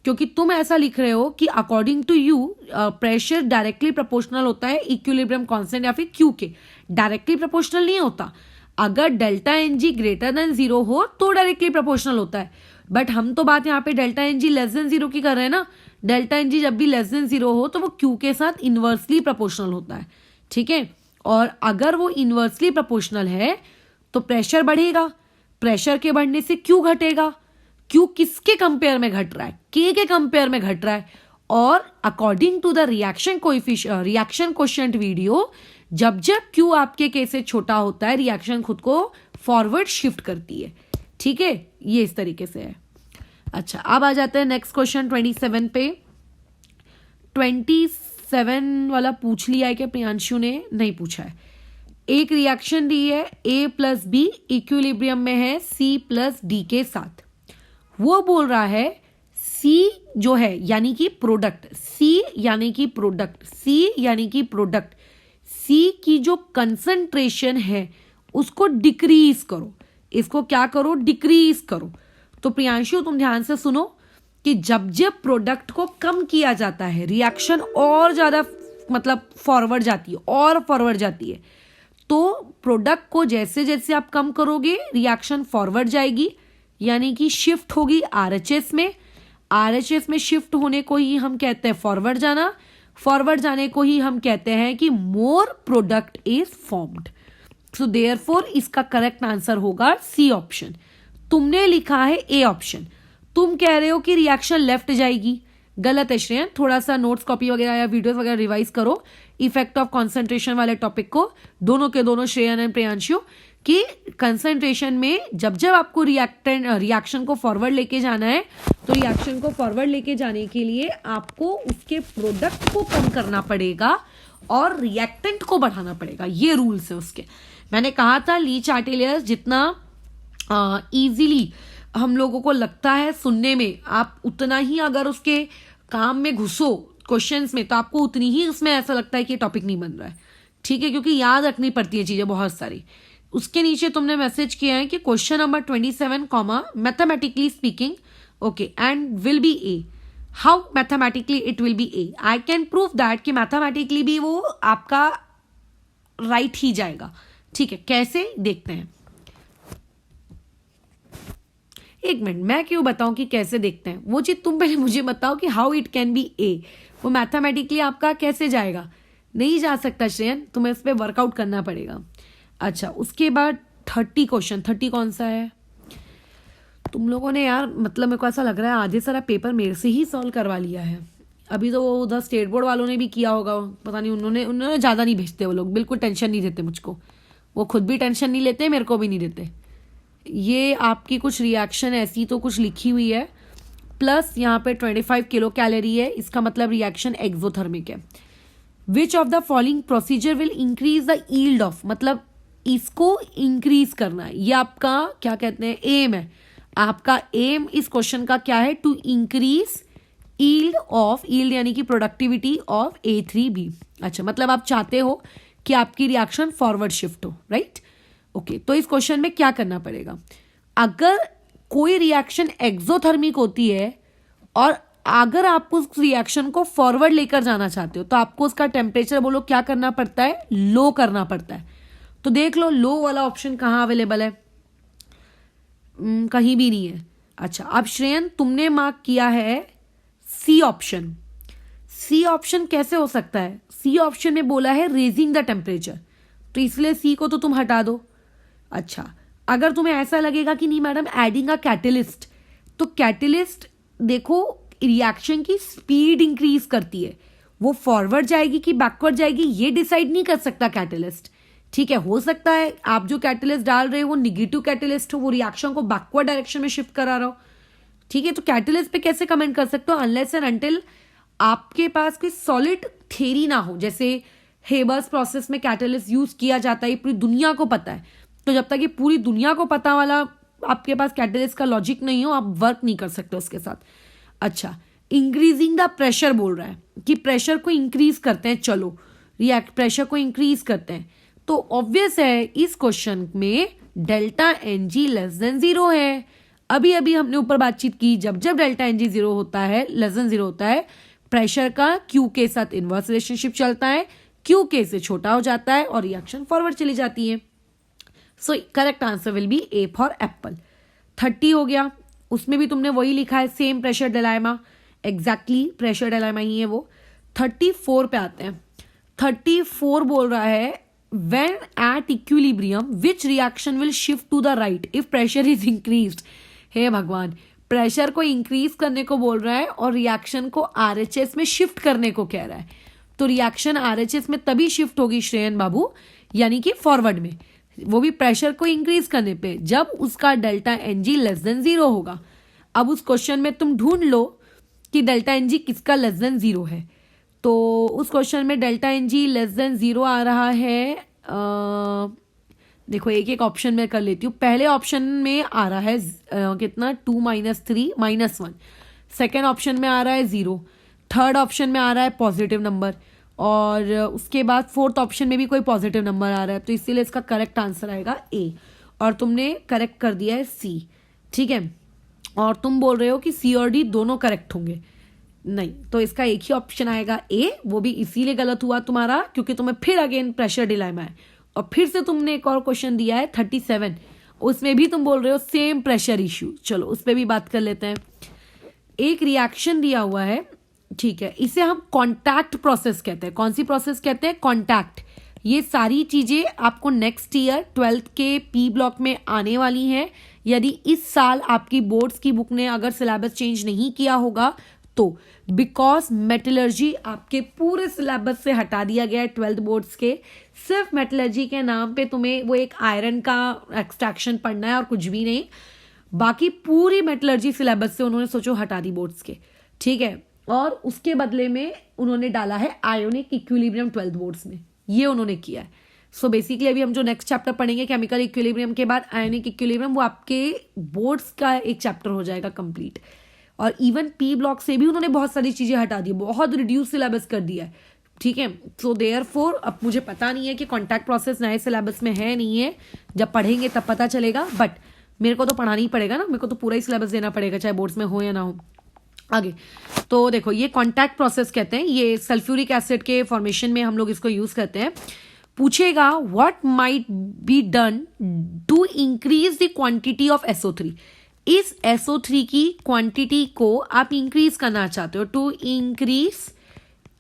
क्योंकि तुम ऐसा लिख रहे हो कि according to you pressure directly proportional होता है इक्विलिब्रियम कांस्टेंट या फिर क्यू के, डायरेक्टली प्रोपोर्शनल नहीं होता। अगर डेल्टा एनजी ग्रेटर देन 0 हो तो डायरेक्टली प्रोपोर्शनल होता है, बट हम तो बात यहाँ पे डेल्टा एनजी लेस देन 0 की कर रहे हैं ना। डेल्टा एनजी जब भी लेस देन 0 हो तो वो क्यू के साथ इनवर्सली प्रोपोर्शनल होता है, ठीक है। और अगर वो इनवर्सली प्रोपोर्शनल है तो प्रेशर बढ़ेगा, प्रेशर के बढ़ने से क्यू घटेगा। क्यू किसके कंपेयर में घट रहा है, के कंपेयर में घट रहा है। और according to the reaction coefficient video, जब जब क्यू आपके के से छोटा होता है रिएक्शन खुद को फॉरवर्ड शिफ्ट करती है, ठीक है। ये इस तरीके से है। अच्छा, अब आ जाते हैं नेक्स्ट क्वेश्चन 27 पे। 27 वाला पूछ लिया है कि प्रियांशु ने नहीं पूछा है। एक रिएक्शन दी है A+B इक्विलिब्रियम में है C+D के साथ। वो बोल रहा है सी जो है यानी कि प्रोडक्ट, सी यानी कि प्रोडक्ट, सी यानी कि प्रोडक्ट, सी की जो कंसंट्रेशन है उसको डिक्रीज करो, इसको क्या करो, डिक्रीज करो। तो प्रियांशु तुम ध्यान से सुनो कि जब जब प्रोडक्ट को कम किया जाता है रिएक्शन और ज्यादा मतलब फॉरवर्ड जाती है और फॉरवर्ड जाती है। तो प्रोडक्ट को जैसे जैसे आप कम करोगे रिएक्शन फॉरवर्ड जाएगी, यानी कि शिफ्ट होगी आरएचएस में। आरएचएस में शिफ्ट होने को ही हम कहते हैं फॉरवर्ड जाना, फॉरवर्ड जाने को ही हम कहते हैं कि more product is formed. So therefore इसका करेक्ट आंसर होगा सी ऑप्शन। तुमने लिखा है ए ऑप्शन, तुम कह रहे हो कि रिएक्शन लेफ्ट जाएगी, गलत है श्रेयन। थोड़ा सा नोट्स कॉपी वगैरह या वीडियोस वगैरह रिवाइज करो इफेक्ट ऑफ कंसंट्रेशन वाले टॉपिक को, दोनों के दोनों श्रेयन एंड प्रियांशु, कि कंसंट्रेशन में जब जब आपको रिएक्शन को फॉरवर्ड लेके जाना है तो रिएक्शन को फॉरवर्ड लेके जाने के लिए आपको उसके प्रोडक्ट को कम करना पड़ेगा और रिएक्टेंट को बढ़ाना पड़ेगा। ये रूल्स है उसके। मैंने कहा था ली चार्टेलियर्स जितना इजीली हम लोगों को लगता है सुनने में, आप उतना ही अगर उसके काम में घुसो क्वेश्चंस में तो आपको उतनी ही उसमें ऐसा लगता है कि टॉपिक नहीं बन रहा है। ठीक है, क्योंकि याद रखनी पड़ती है चीजें बहुत सारी। उसके नीचे तुमने मैसेज किया है कि question number 27 comma mathematically speaking okay and will be A. How mathematically it will be A? I can prove that कि मैथमेटिकली भी वो आपका राइट ही जाएगा। ठीक है, कैसे देखते हैं। एक मिनट, मैं क्यों बताऊं कि कैसे देखते हैं, वो चीज तुम पहले मुझे बताओ कि हाउ इट कैन बी ए। वो मैथमेटिकली आपका कैसे जाएगा? नहीं जा सकता श्रेयन, तुम्हें इस पर वर्कआउट करना पड़ेगा। अच्छा, उसके बाद 30 क्वेश्चन। 30 कौन सा है? तुम लोगों ने यार मतलब मेरे को ऐसा लग रहा है आधे सारा पेपर मेरे से ही सॉल्व करवा लिया है। अभी तो वो उधर स्टेट बोर्ड वालों ने भी किया होगा, पता नहीं, उन्होंने ज़्यादा नहीं भेजते वो लोग, बिल्कुल टेंशन नहीं देते मुझको। वो खुद भी टेंशन नहीं लेते, मेरे को भी नहीं देते। ये आपकी कुछ रिएक्शन ऐसी तो कुछ लिखी हुई है, प्लस यहाँ पे 25 किलो कैलोरी है, इसका मतलब रिएक्शन एक्सोथर्मिक है। Which of the following procedure will increase the yield of, मतलब इसको इंक्रीज करना है, ये आपका क्या कहते हैं एम है। आपका एम इस क्वेश्चन का क्या है? To increase yield of, yield यानी कि प्रोडक्टिविटी ऑफ A3B। अच्छा, मतलब आप चाहते हो कि आपकी रिएक्शन फॉरवर्ड शिफ्ट हो, राइट? ओके, तो इस क्वेश्चन में क्या करना पड़ेगा? अगर कोई रिएक्शन एक्सोथर्मिक होती है और अगर आप उस रिएक्शन को फॉरवर्ड लेकर जाना चाहते हो तो आपको उसका टेम्परेचर बोलो क्या करना पड़ता है? लो करना पड़ता है। तो देख लो लो वाला ऑप्शन कहाँ अवेलेबल है? कहीं भी नहीं है। अच्छा, अब श्रेयन तुमने मार्क किया है सी ऑप्शन। सी ऑप्शन कैसे हो सकता है? सी ऑप्शन में बोला है रेजिंग द टेम्परेचर, तो इसलिए सी को तो तुम हटा दो। अच्छा, अगर तुम्हें ऐसा लगेगा कि नहीं मैडम एडिंग अ कैटलिस्ट, तो कैटलिस्ट देखो रिएक्शन की स्पीड इंक्रीज करती है, वो फॉरवर्ड जाएगी कि बैकवर्ड जाएगी ये डिसाइड नहीं कर सकता कैटलिस्ट। ठीक है, हो सकता है आप जो कैटलिस्ट डाल रहे हो वो निगेटिव कैटलिस्ट हो, वो रिएक्शन को बैकवर्ड डायरेक्शन में शिफ्ट करा रहा हो। ठीक है, तो कैटलिस्ट पे कैसे कमेंट कर सकते हो? अनलेस एंड अनटिल आपके पास कोई सॉलिड थ्योरी ना हो। जैसे हेबर्स प्रोसेस में कैटलिस्ट यूज किया जाता है, पूरी दुनिया को पता है, तो जब तक ये पूरी दुनिया को पता वाला आपके पास कैटलिस्ट का लॉजिक नहीं हो, आप वर्क नहीं कर सकते उसके साथ। अच्छा, इंक्रीजिंग द प्रेशर बोल रहा है कि प्रेशर को इंक्रीज करते हैं, चलो प्रेशर को इंक्रीज करते हैं, तो ऑब्वियस है इस क्वेश्चन में delta n g less than 0 है। अभी अभी हमने ऊपर बातचीत की, जब जब डेल्टा एन जी 0 होता है, लेस देन 0 होता है, प्रेशर का क्यू के साथ इनवर्स रिलेशनशिप चलता है, क्यू के से छोटा हो जाता है और रिएक्शन फॉरवर्ड चली जाती है। So correct answer will be A for apple. 30 हो गया, उसमें भी तुमने वही लिखा है same pressure dilemma, exactly pressure dilemma ही है वो। 34 पे आते हैं। 34 बोल रहा है when at equilibrium which reaction will shift to the right if pressure is increased। हे भगवान, प्रेशर को इंक्रीज करने को बोल रहा है और रिएक्शन को आरएचएस में शिफ्ट करने को कह रहा है। तो रिएक्शन आरएचएस में तभी शिफ्ट होगी श्रेयन बाबू, यानी कि फॉरवर्ड में, वो भी प्रेशर को इंक्रीज करने पे, जब उसका delta n g less than 0 होगा। अब उस क्वेश्चन में तुम ढूंढ लो कि डेल्टा एन जी किसका लेस देन 0 है। तो उस क्वेश्चन में delta n g less than 0 आ रहा है। देखो एक एक ऑप्शन में कर लेती हूँ। पहले ऑप्शन में आ रहा है कितना 2 - 3 - 1। सेकेंड ऑप्शन में आ रहा है 0, थर्ड ऑप्शन में आ रहा है पॉजिटिव नंबर, और उसके बाद फोर्थ ऑप्शन में भी कोई पॉजिटिव नंबर आ रहा है, तो इसीलिए इसका करेक्ट आंसर आएगा ए, और तुमने करेक्ट कर दिया है सी, ठीक है। और तुम बोल रहे हो कि सी और डी दोनों करेक्ट होंगे, नहीं, तो इसका एक ही ऑप्शन आएगा ए, वो भी इसीलिए गलत हुआ तुम्हारा क्योंकि तुम्हें फिर अगेन प्रेशर डिलेमा है, और फिर से तुमने एक और क्वेश्चन दिया है 37, उसमें भी तुम बोल रहे हो सेम प्रेशर इश्यू। चलो उस पर भी बात कर लेते हैं। एक रिएक्शन दिया हुआ है, ठीक है, इसे हम कॉन्टैक्ट प्रोसेस कहते हैं। कौन सी प्रोसेस कहते हैं? कॉन्टैक्ट। ये सारी चीजें आपको नेक्स्ट ईयर 12th के पी ब्लॉक में आने वाली हैं। यदि इस साल आपकी बोर्ड्स की बुक ने अगर सिलेबस चेंज नहीं किया होगा तो बिकॉज मेटलर्जी आपके पूरे सिलेबस से हटा दिया गया है 12th बोर्ड्स के, सिर्फ मेटलर्जी के नाम पे तुम्हें वो एक आयरन का एक्सट्रैक्शन पढ़ना है और कुछ भी नहीं, बाकी पूरी मेटलर्जी सिलेबस से उन्होंने सोचो हटा दी बोर्ड्स के, ठीक है। और उसके बदले में उन्होंने डाला है आयोनिक इक्विलिब्रियम 12th बोर्ड्स में, ये उन्होंने किया है। सो बेसिकली अभी हम जो नेक्स्ट चैप्टर पढ़ेंगे केमिकल इक्विलिब्रियम के बाद आयोनिक इक्विलिब्रियम, वो आपके बोर्ड्स का एक चैप्टर हो जाएगा कंप्लीट। और इवन पी ब्लॉक से भी उन्होंने बहुत सारी चीजें हटा दी, बहुत रिड्यूस सिलेबस कर दिया है, ठीक है। सो देयरफॉर अब मुझे पता नहीं है कि कॉन्टैक्ट प्रोसेस नए सिलेबस में है नहीं है, जब पढ़ेंगे तब पता चलेगा, बट मेरे को तो पढ़ाना ही पड़ेगा ना, मेरे को तो पूरा ही सिलेबस देना पड़ेगा चाहे बोर्ड्स में हो या ना हो। आगे तो देखो ये कॉन्टैक्ट प्रोसेस कहते हैं, ये सल्फ्यूरिक एसिड के फॉर्मेशन में हम लोग इसको यूज करते हैं। पूछेगा what might be done to increase the quantity of SO3। इस SO3 की क्वांटिटी को आप इंक्रीज करना चाहते हो, टू इंक्रीज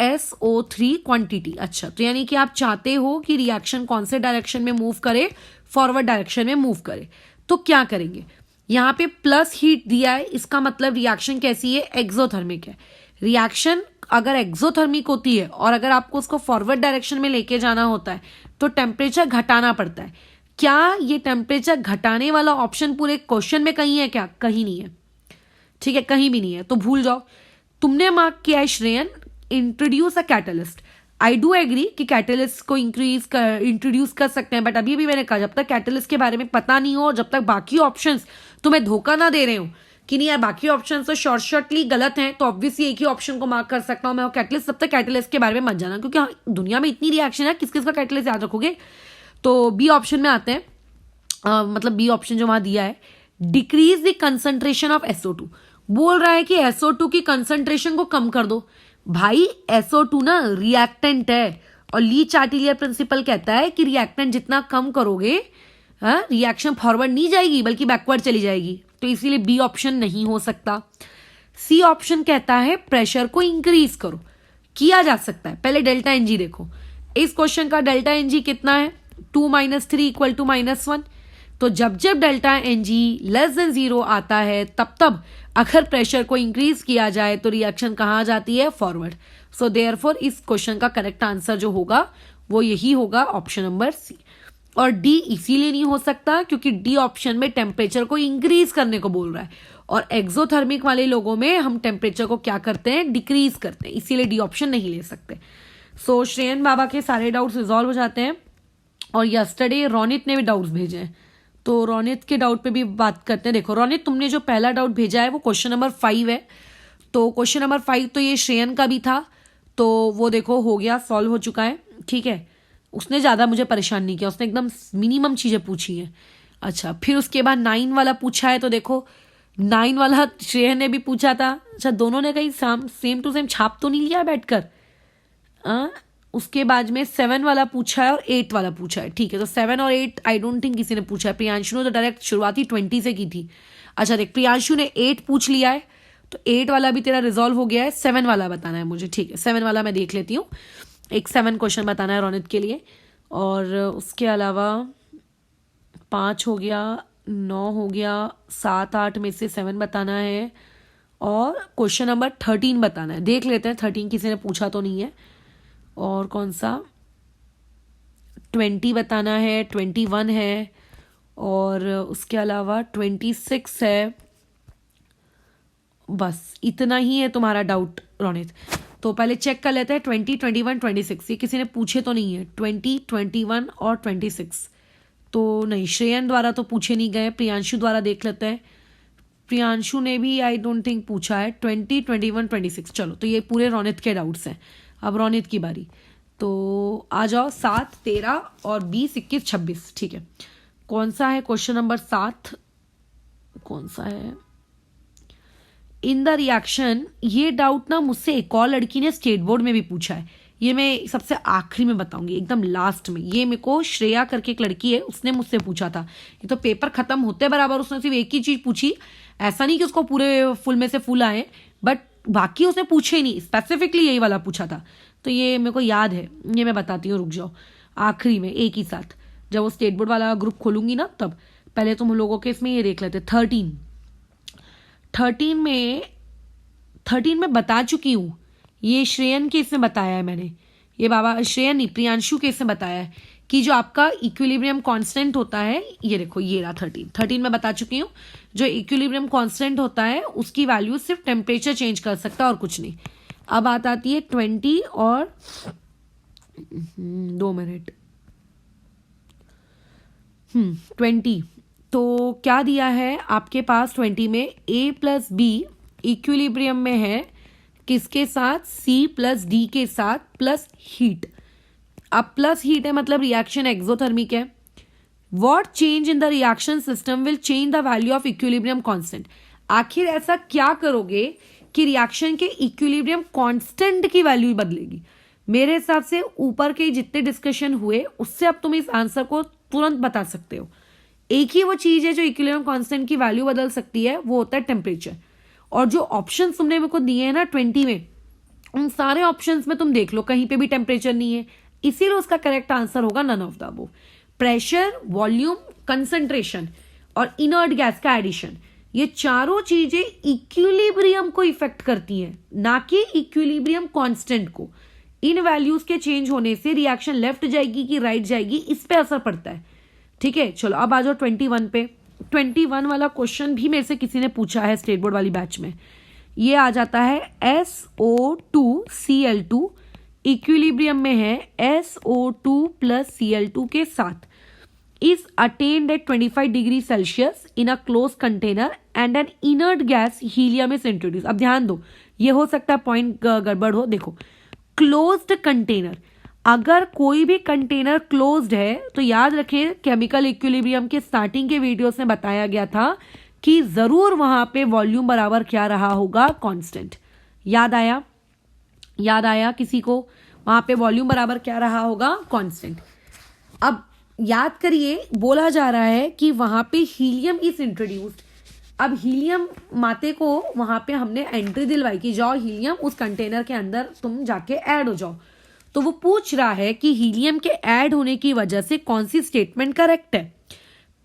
SO3 क्वांटिटी। अच्छा, तो यानी कि आप चाहते हो कि रिएक्शन कौन से डायरेक्शन में मूव करे? फॉरवर्ड डायरेक्शन में मूव करे। तो क्या करेंगे? यहाँ पे प्लस हीट दिया है, इसका मतलब रिएक्शन कैसी है? एक्सोथर्मिक है। रिएक्शन अगर एक्सोथर्मिक होती है और अगर आपको उसको फॉरवर्ड डायरेक्शन में लेके जाना होता है तो टेम्परेचर घटाना पड़ता है। क्या ये टेम्परेचर घटाने वाला ऑप्शन पूरे क्वेश्चन में कहीं है क्या? कहीं नहीं है, ठीक है, कहीं भी नहीं है, तो भूल जाओ। तुमने मार्क किया है Shreyan introduce a catalyst. I do agree कि कैटलिस्ट को इंट्रोड्यूस कर सकते हैं, बट अभी भी मैंने कहा जब तक कैटलिस्ट के बारे में पता नहीं हो और जब तक बाकी ऑप्शंस तुम्हें धोखा ना दे रहे हो कि नहीं यार बाकी ऑप्शन तो शॉर्टली गलत हैं, तो ऑब्वियसली एक ही ऑप्शन को मार्क कर सकता हूं मैं कैटलिस्ट, तब तक कैटलिस्ट के बारे में मत जाना, क्योंकि दुनिया में इतनी रिएक्शन है, किस किस का कैटलिस्ट याद रखोगे। तो बी ऑप्शन में आते हैं, मतलब बी ऑप्शन जो वहां दिया है, decrease the concentration of SO2। बोल रहा है कि SO2 की कंसंट्रेशन को कम कर दो। भाई SO2 ना रिएक्टेंट है, और ली चार्टिलियर प्रिंसिपल कहता है कि रिएक्टेंट जितना कम करोगे रिएक्शन फॉरवर्ड नहीं जाएगी बल्कि बैकवर्ड चली जाएगी, तो इसीलिए बी ऑप्शन नहीं हो सकता। सी ऑप्शन कहता है प्रेशर को इंक्रीज करो, किया जा सकता है। पहले डेल्टा एनजी देखो, इस क्वेश्चन का डेल्टा एनजी कितना है? 2 - 3 = -1। तो जब जब डेल्टा एनजी <0 आता है तब अगर प्रेशर को इंक्रीज किया जाए तो रिएक्शन कहाँ जाती है? फॉरवर्ड। सो देयरफॉर इस क्वेश्चन का करेक्ट आंसर जो होगा वो यही होगा, ऑप्शन नंबर सी। और डी इसीलिए नहीं हो सकता क्योंकि डी ऑप्शन में टेम्परेचर को इंक्रीज करने को बोल रहा है, और एक्सोथर्मिक वाले लोगों में हम टेम्परेचर को क्या करते हैं? डिक्रीज करते हैं, इसीलिए डी ऑप्शन नहीं ले सकते। सो श्रेयन बाबा के सारे डाउट्स रिजॉल्व हो जाते हैं। और यस्टरडे रोनित ने भी डाउट्स भेजे हैं, तो रोनित के डाउट पे भी बात करते हैं। देखो रोनित, तुमने जो पहला डाउट भेजा है वो क्वेश्चन नंबर 5 है, तो क्वेश्चन नंबर 5 तो ये श्रेयन का भी था, तो वो देखो हो गया, सॉल्व हो चुका है, ठीक है। उसने ज़्यादा मुझे परेशान नहीं किया, उसने एकदम मिनिमम चीज़ें पूछी हैं। अच्छा, फिर उसके बाद 9 वाला पूछा है, तो देखो 9 वाला श्रेयन ने भी पूछा था। अच्छा, दोनों ने कहीं सेम टू सेम छाप तो नहीं लिया बैठकर? उसके बाद में 7 वाला पूछा है और 8 वाला पूछा है, ठीक है। तो 7 और 8 आई डोंट थिंक किसी ने पूछा है। प्रियांशु ने तो डायरेक्ट शुरुआती 20 से की थी। अच्छा देख, प्रियांशु ने 8 पूछ लिया है, तो 8 वाला भी तेरा रिजॉल्व हो गया है। 7 वाला बताना है मुझे, ठीक है। 7 वाला मैं देख लेती हूँ, एक 7 क्वेश्चन बताना है रोनित के लिए। और उसके अलावा 5 हो गया, 9 हो गया, 7 8 में से 7 बताना है, और क्वेश्चन नंबर 13 बताना है। देख लेते हैं 13 किसी ने पूछा तो नहीं है। और कौन सा 20 बताना है, 21 है, और उसके अलावा 26 है। बस इतना ही है तुम्हारा डाउट रोनित। तो पहले चेक कर लेते हैं 20, 21, 26, ये किसी ने पूछे तो नहीं है। 20, 21 और 26 तो नहीं, श्रेयन द्वारा तो पूछे नहीं गए। प्रियांशु द्वारा देख लेते हैं, प्रियांशु ने भी आई डोंट थिंक पूछा है 20, 21, 26। चलो तो ये पूरे रोनित के डाउट्स हैं। अब रोनित की बारी, तो आ जाओ 7, 13 और 20, 21, 26। ठीक है, कौन सा है क्वेश्चन नंबर 7? कौन सा है? इन द रिएक्शन, ये डाउट ना मुझसे एक और लड़की ने स्टेट बोर्ड में भी पूछा है। ये मैं सबसे आखिरी में बताऊंगी, एकदम लास्ट में। ये मेरे को श्रेया करके एक लड़की है, उसने मुझसे पूछा था। ये तो पेपर खत्म होते बराबर उसने सिर्फ एक ही चीज पूछी। ऐसा नहीं कि उसको पूरे फुल में से फुल आए, बट बाकी उसने पूछे ही नहीं, स्पेसिफिकली यही वाला पूछा था। तो ये मेरे को याद है, ये मैं बताती हूँ, रुक जाओ। आखिरी में एक ही साथ जब वो स्टेट बोर्ड वाला ग्रुप खोलूंगी ना, तब पहले तुम लोगों के इसमें ये देख लेते। 13 में बता चुकी हूँ। ये श्रेयन के इसमें बताया है मैंने, ये बाबा श्रेयन नहीं, प्रियांशु के इसमें बताया है कि जो आपका इक्विलिब्रियम कांस्टेंट होता है, ये देखो ये रहा 13 में बता चुकी हूँ। जो इक्विलिब्रियम कांस्टेंट होता है उसकी वैल्यू सिर्फ टेम्परेचर चेंज कर सकता है और कुछ नहीं। अब बात आती है 20 और 2 मिनट 20। तो क्या दिया है आपके पास 20 में? A+B इक्विलिब्रियम में है किसके साथ? C+D के साथ प्लस हीट। अब प्लस हीट है मतलब रिएक्शन एक्सोथर्मिक है। What change in the reaction system will change the value of equilibrium constant? आखिर ऐसा क्या करोगे कि रिएक्शन के इक्विलिब्रियम कांस्टेंट की वैल्यू बदलेगी? मेरे हिसाब से ऊपर के जितने डिस्कशन हुए उससे अब तुम इस आंसर को तुरंत बता सकते हो। एक ही वो चीज है जो इक्विलिब्रियम कांस्टेंट की वैल्यू बदल सकती है, वो होता है टेम्परेचर। और जो ऑप्शन तुमने मेरे को दिए हैं ना 20 में, उन सारे ऑप्शंस में तुम देख लो कहीं पे भी टेम्परेचर नहीं है, इसीलिए उसका करेक्ट आंसर होगा none of the above. Pressure, volume, concentration और इनर्ट गैस का एडिशन, ये चारों चीजें इक्विलिब्रियम को इफेक्ट करती हैं, ना कि इक्विलिब्रियम कांस्टेंट को। इन वैल्यूज के चेंज होने से रिएक्शन लेफ्ट जाएगी कि राइट जाएगी, इस पे असर पड़ता है। ठीक है, चलो अब आ जाओ 21 पे। 21 वाला क्वेश्चन भी मेरे से किसी ने पूछा है स्टेट बोर्ड वाली बैच में। ये आ जाता है SO2Cl2 इक्विलिब्रियम में है SO2 + Cl2 के साथ, is attained at 25 degree Celsius in a closed container and an inert gas helium is introduced। अब ध्यान दो, ये हो सकता है पॉइंट गड़बड़ हो। देखो, क्लोज्ड कंटेनर, अगर कोई भी कंटेनर क्लोज्ड है तो याद रखें केमिकल इक्विलिब्रियम के स्टार्टिंग के वीडियोस में बताया गया था कि जरूर वहां पे वॉल्यूम बराबर क्या रहा होगा? कांस्टेंट। याद आया? याद आया किसी को? वहां पे वॉल्यूम बराबर क्या रहा होगा? कांस्टेंट। अब याद करिए, बोला जा रहा है कि वहां पे हीलियम इज इंट्रोड्यूस्ड। अब हीलियम माते को वहां पे हमने एंट्री दिलवाई कि जाओ हीलियम उस कंटेनर के अंदर तुम जाके ऐड हो जाओ। तो वो पूछ रहा है कि हीलियम के ऐड होने की वजह से कौन सी स्टेटमेंट करेक्ट है।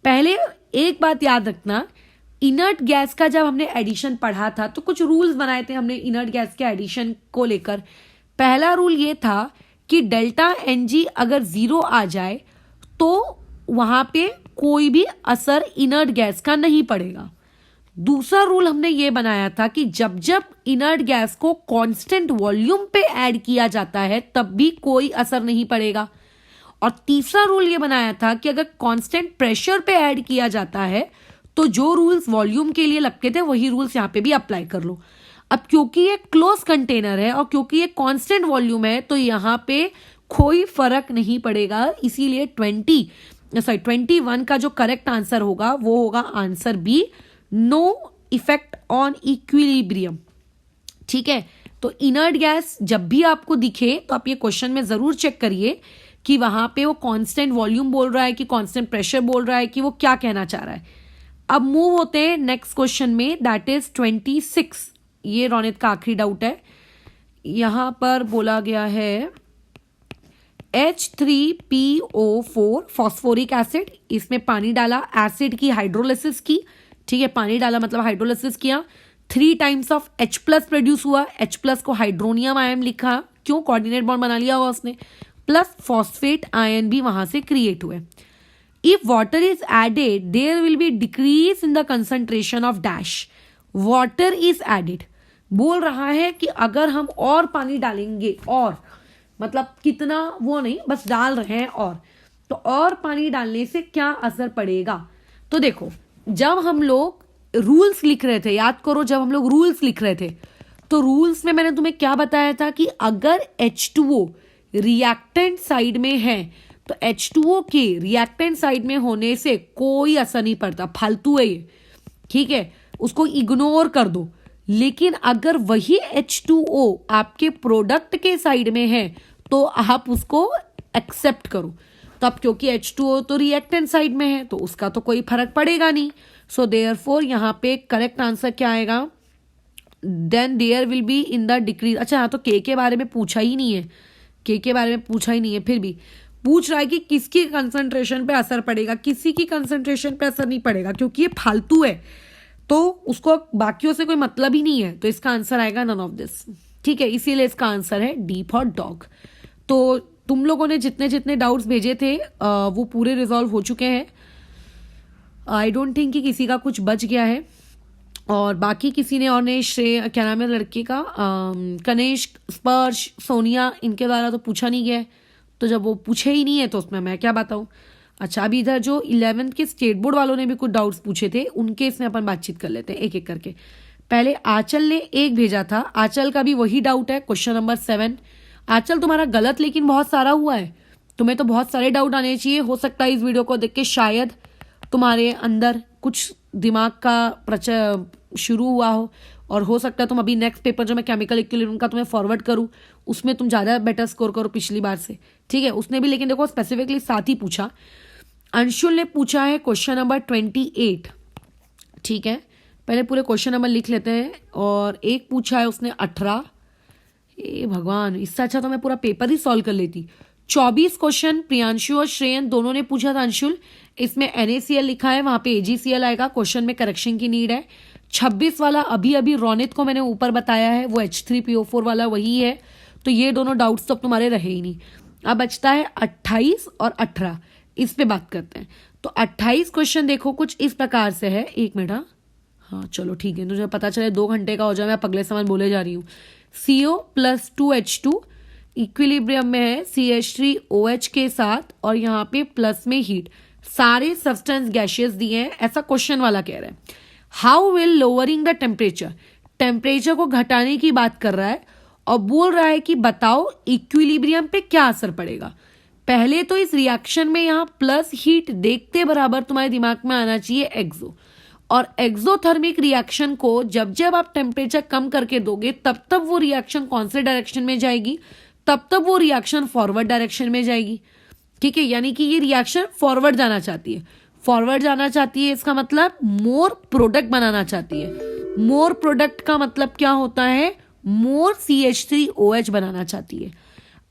पहले एक बात याद रखना, इनर्ट गैस का जब हमने एडिशन पढ़ा था तो कुछ रूल्स बनाए थे हमने इनर्ट गैस के एडिशन को लेकर। पहला रूल ये था कि डेल्टा NG अगर 0 आ जाए तो वहां पे कोई भी असर इनर्ट गैस का नहीं पड़ेगा। दूसरा रूल हमने ये बनाया था कि जब जब इनर्ट गैस को कांस्टेंट वॉल्यूम पे ऐड किया जाता है तब भी कोई असर नहीं पड़ेगा। और तीसरा रूल ये बनाया था कि अगर कांस्टेंट प्रेशर पे ऐड किया जाता है तो जो रूल्स वॉल्यूम के लिए लगते थे वही रूल्स यहाँ पे भी अप्लाई कर लो। अब क्योंकि ये क्लोज कंटेनर है और क्योंकि ये कांस्टेंट वॉल्यूम है तो यहाँ पे कोई फर्क नहीं पड़ेगा, इसीलिए 21 का जो करेक्ट आंसर होगा वो होगा answer B, no effect on equilibrium. ठीक है, तो इनर्ट गैस जब भी आपको दिखे तो आप ये क्वेश्चन में जरूर चेक करिए कि वहां पे वो कांस्टेंट वॉल्यूम बोल रहा है कि कांस्टेंट प्रेशर बोल रहा है कि वो क्या कहना चाह रहा है। अब मूव होते हैं नेक्स्ट क्वेश्चन में, दैट इज 26। ये रोनित का आखिरी डाउट है। यहां पर बोला गया है H3PO4 फॉस्फोरिक एसिड, इसमें पानी डाला, एसिड की हाइड्रोलिसिस की। ठीक है, पानी डाला मतलब हाइड्रोलिसिस किया, 3 टाइम्स ऑफ H+ प्रोड्यूस हुआ, H+ को हाइड्रोनियम आयन लिखा, क्यों? कोऑर्डिनेट बॉन्ड बना लिया हुआ उसने, प्लस फॉस्फेट आयन भी वहां से क्रिएट हुए। If water is added there will be decrease in the concentration of dash. Water is added बोल रहा है कि अगर हम और पानी डालेंगे, और मतलब कितना वो नहीं, बस डाल रहे हैं, और पानी डालने से क्या असर पड़ेगा? तो देखो, जब हम लोग रूल्स लिख रहे थे, याद करो जब हम लोग रूल्स लिख रहे थे तो रूल्स में मैंने तुम्हें क्या बताया था कि अगर H2O रिएक्टेंट साइड में है तो H2O के रिएक्टेंट साइड में होने से कोई असर नहीं पड़ता, फालतू है ये, ठीक है, उसको इग्नोर कर दो। लेकिन अगर वही H2O आपके प्रोडक्ट के साइड में है तो आप उसको एक्सेप्ट करो। तब क्योंकि H2O तो रिएक्टेंट साइड में है तो उसका तो कोई फर्क पड़ेगा नहीं। सो देयरफॉर यहाँ पे करेक्ट आंसर क्या आएगा, then there will be in the decrease. अच्छा हाँ, तो के बारे में पूछा ही नहीं है, के बारे में पूछा ही नहीं है, फिर भी पूछ रहा है कि किसकी कंसंट्रेशन पे असर पड़ेगा, किसी की कंसंट्रेशन पे असर नहीं पड़ेगा क्योंकि ये फालतू है तो उसको बाकियों से कोई मतलब ही नहीं है, तो इसका आंसर आएगा नन ऑफ दिस, ठीक है, इसीलिए इसका आंसर है डी फॉर डॉग। तो तुम लोगों ने जितने जितने डाउट्स भेजे थे वो पूरे रिजॉल्व हो चुके हैं। आई डोंट थिंक कि किसी का कुछ बच गया है, और बाकी किसी ने और ने श्रेय, क्या नाम है लड़के का, कनेश, स्पर्श, सोनिया, इनके द्वारा तो पूछा नहीं गया है, तो जब वो पूछे ही नहीं है तो उसमें मैं क्या बताऊं। अच्छा, अभी इधर जो 11th के स्टेट बोर्ड वालों ने भी कुछ डाउट्स पूछे थे उनके इसमें अपन बातचीत कर लेते हैं एक एक करके। पहले आंचल ने एक भेजा था, आंचल का भी वही डाउट है, क्वेश्चन नंबर 7। आंचल तुम्हारा गलत लेकिन बहुत सारा हुआ है, तुम्हें तो बहुत सारे डाउट आने चाहिए। हो सकता है इस वीडियो को देख के शायद तुम्हारे अंदर कुछ दिमाग का शुरू हुआ हो और सकता है तुम अभी नेक्स्ट पेपर जो मैं केमिकल इक्विलिब्रियम का तुम्हें फॉरवर्ड करूँ उसमें तुम ज़्यादा बेटर स्कोर करो पिछली बार से, ठीक है। उसने भी लेकिन देखो स्पेसिफिकली साथ ही पूछा। अंशुल ने पूछा है क्वेश्चन नंबर 28, ठीक है, पहले पूरे क्वेश्चन नंबर लिख लेते हैं। और एक पूछा है उसने 18, ए भगवान, इससे अच्छा तो मैं पूरा पेपर ही सॉल्व कर लेती। 24 क्वेश्चन प्रियांशु और श्रेयन दोनों ने पूछा था अंशुल, इसमें NaCl लिखा है, वहां पे AgCl आएगा, क्वेश्चन में करेक्शन की नीड है। 26 वाला अभी अभी रोनित को मैंने ऊपर बताया है, वो H3PO4 वाला वही है, तो ये दोनों डाउट्स तो अब तुम्हारे रहे ही नहीं। अब बचता है 28 और 18, इस पे बात करते हैं। तो 28 क्वेश्चन देखो कुछ इस प्रकार से है, एक मिनट, हाँ चलो ठीक है, तो पता चले 2 घंटे का हो जाए, मैं अगले समय बोले जा रही हूँ। CO + 2H2 इक्विलिब्रियम में है CH3OH के साथ, और यहाँ पे प्लस में हीट, सारे सब्सटेंस गैशियस दिए हैं, ऐसा क्वेश्चन वाला कह रहा है। How will lowering the temperature, temperature को घटाने की बात कर रहा है और बोल रहा है कि बताओ इक्विलिब्रियम पे क्या असर पड़ेगा। पहले तो इस रिएक्शन में यहाँ प्लस हीट देखते बराबर तुम्हारे दिमाग में आना चाहिए एक्सो, और एक्सोथर्मिक रिएक्शन को जब जब आप टेम्परेचर कम करके दोगे तब तब वो रिएक्शन कौन से डायरेक्शन में जाएगी, तब तब वो रिएक्शन फॉरवर्ड डायरेक्शन में जाएगी, ठीक है। यानी कि ये रिएक्शन फॉरवर्ड जाना चाहती है, फॉरवर्ड जाना चाहती है, इसका मतलब मोर प्रोडक्ट बनाना चाहती है। मोर प्रोडक्ट का मतलब क्या होता है, मोर CH3OH बनाना चाहती है।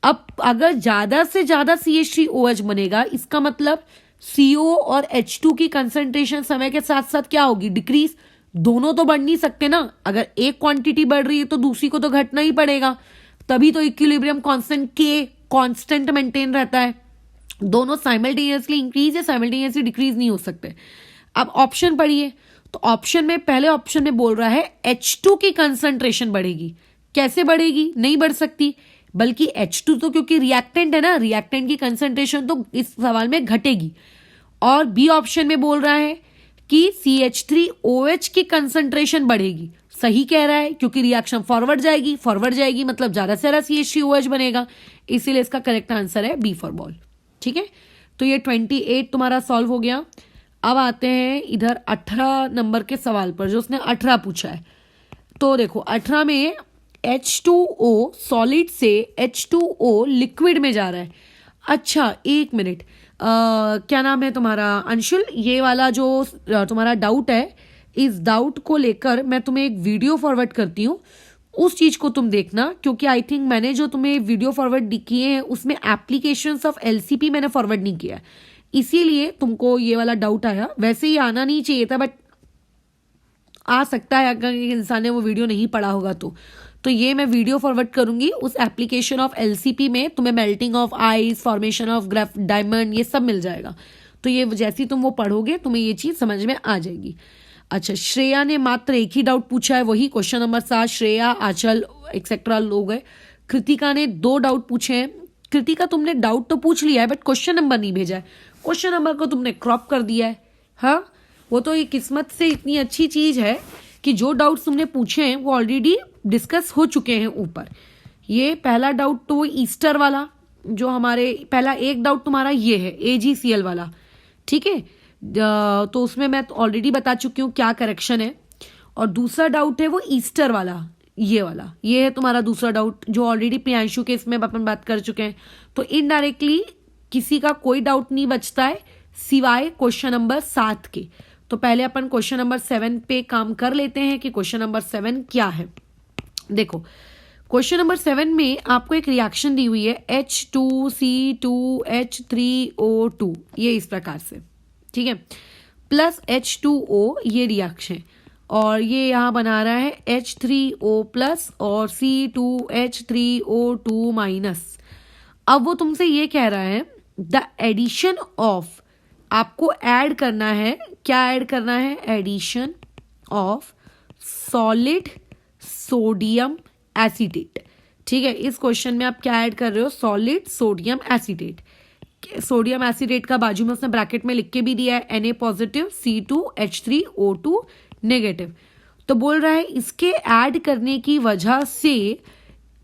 अब अगर ज्यादा से ज्यादा CH3OH बनेगा, इसका मतलब CO और H2 की कंसंट्रेशन समय के साथ साथ क्या होगी, डिक्रीज। दोनों तो बढ़ नहीं सकते ना, अगर एक क्वांटिटी बढ़ रही है तो दूसरी को तो घटना ही पड़ेगा, तभी तो equilibrium constant K constant maintain रहता है। दोनों साइमल्टेनियसली इंक्रीज या साइमल्टेनियसली डिक्रीज नहीं हो सकते। अब ऑप्शन पढ़िए, तो ऑप्शन में पहले ऑप्शन में बोल रहा है H2 की कंसंट्रेशन बढ़ेगी। कैसे बढ़ेगी, नहीं बढ़ सकती, बल्कि H2 तो क्योंकि रिएक्टेंट है ना, रिएक्टेंट की कंसंट्रेशन तो इस सवाल में घटेगी। और बी ऑप्शन में बोल रहा है कि CH3OH की कंसंट्रेशन बढ़ेगी। सही कह रहा है, क्योंकि रिएक्शन फॉरवर्ड जाएगी, फॉरवर्ड जाएगी मतलब ज्यादा से ज्यादा CH3OH बनेगा, इसीलिए इसका करेक्ट आंसर है बी फॉर बॉल, ठीक है। तो ये 28 तुम्हारा सॉल्व हो गया। अब आते हैं इधर 18 नंबर के सवाल पर, जो उसने 18 पूछा है। तो देखो 18 में H2O सॉलिड से H2O लिक्विड में जा रहा है। अच्छा एक मिनट, क्या नाम है तुम्हारा अंशुल, ये वाला जो तुम्हारा डाउट है, इस डाउट को लेकर मैं तुम्हें एक वीडियो फॉरवर्ड करती हूँ, उस चीज को तुम देखना, क्योंकि आई थिंक मैंने जो तुम्हें वीडियो फॉरवर्ड किए हैं उसमें एप्लीकेशंस ऑफ LCP मैंने फॉरवर्ड नहीं किया, इसीलिए तुमको ये वाला डाउट आया। वैसे ही आना नहीं चाहिए था, बट आ सकता है अगर इंसान ने वो वीडियो नहीं पढ़ा होगा तो ये मैं वीडियो फॉरवर्ड करूंगी। उस एप्लीकेशन ऑफ LCP में तुम्हें melting of ice, formation of graph diamond, ये सब मिल जाएगा। तो ये जैसे तुम वो पढ़ोगे तुम्हें ये चीज समझ में आ जाएगी। अच्छा, श्रेया ने मात्र एक ही डाउट पूछा है, वही क्वेश्चन नंबर 7, श्रेया, आंचल एक्सेट्रा लोग है। कृतिका ने 2 डाउट पूछे हैं। कृतिका तुमने डाउट तो पूछ लिया है बट क्वेश्चन नंबर नहीं भेजा है, क्वेश्चन नंबर को तुमने क्रॉप कर दिया है। हाँ, वो तो ये किस्मत से इतनी अच्छी चीज है कि जो डाउट्स तुमने पूछे हैं वो ऑलरेडी डिस्कस हो चुके हैं ऊपर। ये पहला डाउट तो ईस्टर वाला, जो हमारे पहला एक डाउट तुम्हारा ये है AgCl वाला, ठीक है। तो उसमें मैं ऑलरेडी बता चुकी हूँ क्या करेक्शन है। और दूसरा डाउट है वो ईस्टर वाला, ये वाला, ये है तुम्हारा दूसरा डाउट जो ऑलरेडी प्रियांशु के इसमें अपन बात कर चुके हैं। तो इनडायरेक्टली किसी का कोई डाउट नहीं बचता है सिवाय क्वेश्चन नंबर 7 के। तो पहले अपन क्वेश्चन नंबर 7 पे काम कर लेते हैं कि क्वेश्चन नंबर 7 क्या है। देखो क्वेश्चन नंबर 7 में आपको एक रिएक्शन दी हुई है H2C2H3O2, ये इस प्रकार से, ठीक है, प्लस H2O, ये रिएक्शन, और ये यहाँ बना रहा है H3O प्लस और C2H3O2 माइनस। अब वो तुमसे ये कह रहा है द एडिशन ऑफ, आपको ऐड करना है, क्या ऐड करना है, addition of solid sodium acetate, ठीक है। इस क्वेश्चन में आप क्या ऐड कर रहे हो, solid sodium acetate. Sodium acetate का बाजू में उसने ब्रैकेट में लिख के भी दिया है Na पॉजिटिव C2H3O2 नेगेटिव। तो बोल रहा है इसके ऐड करने की वजह से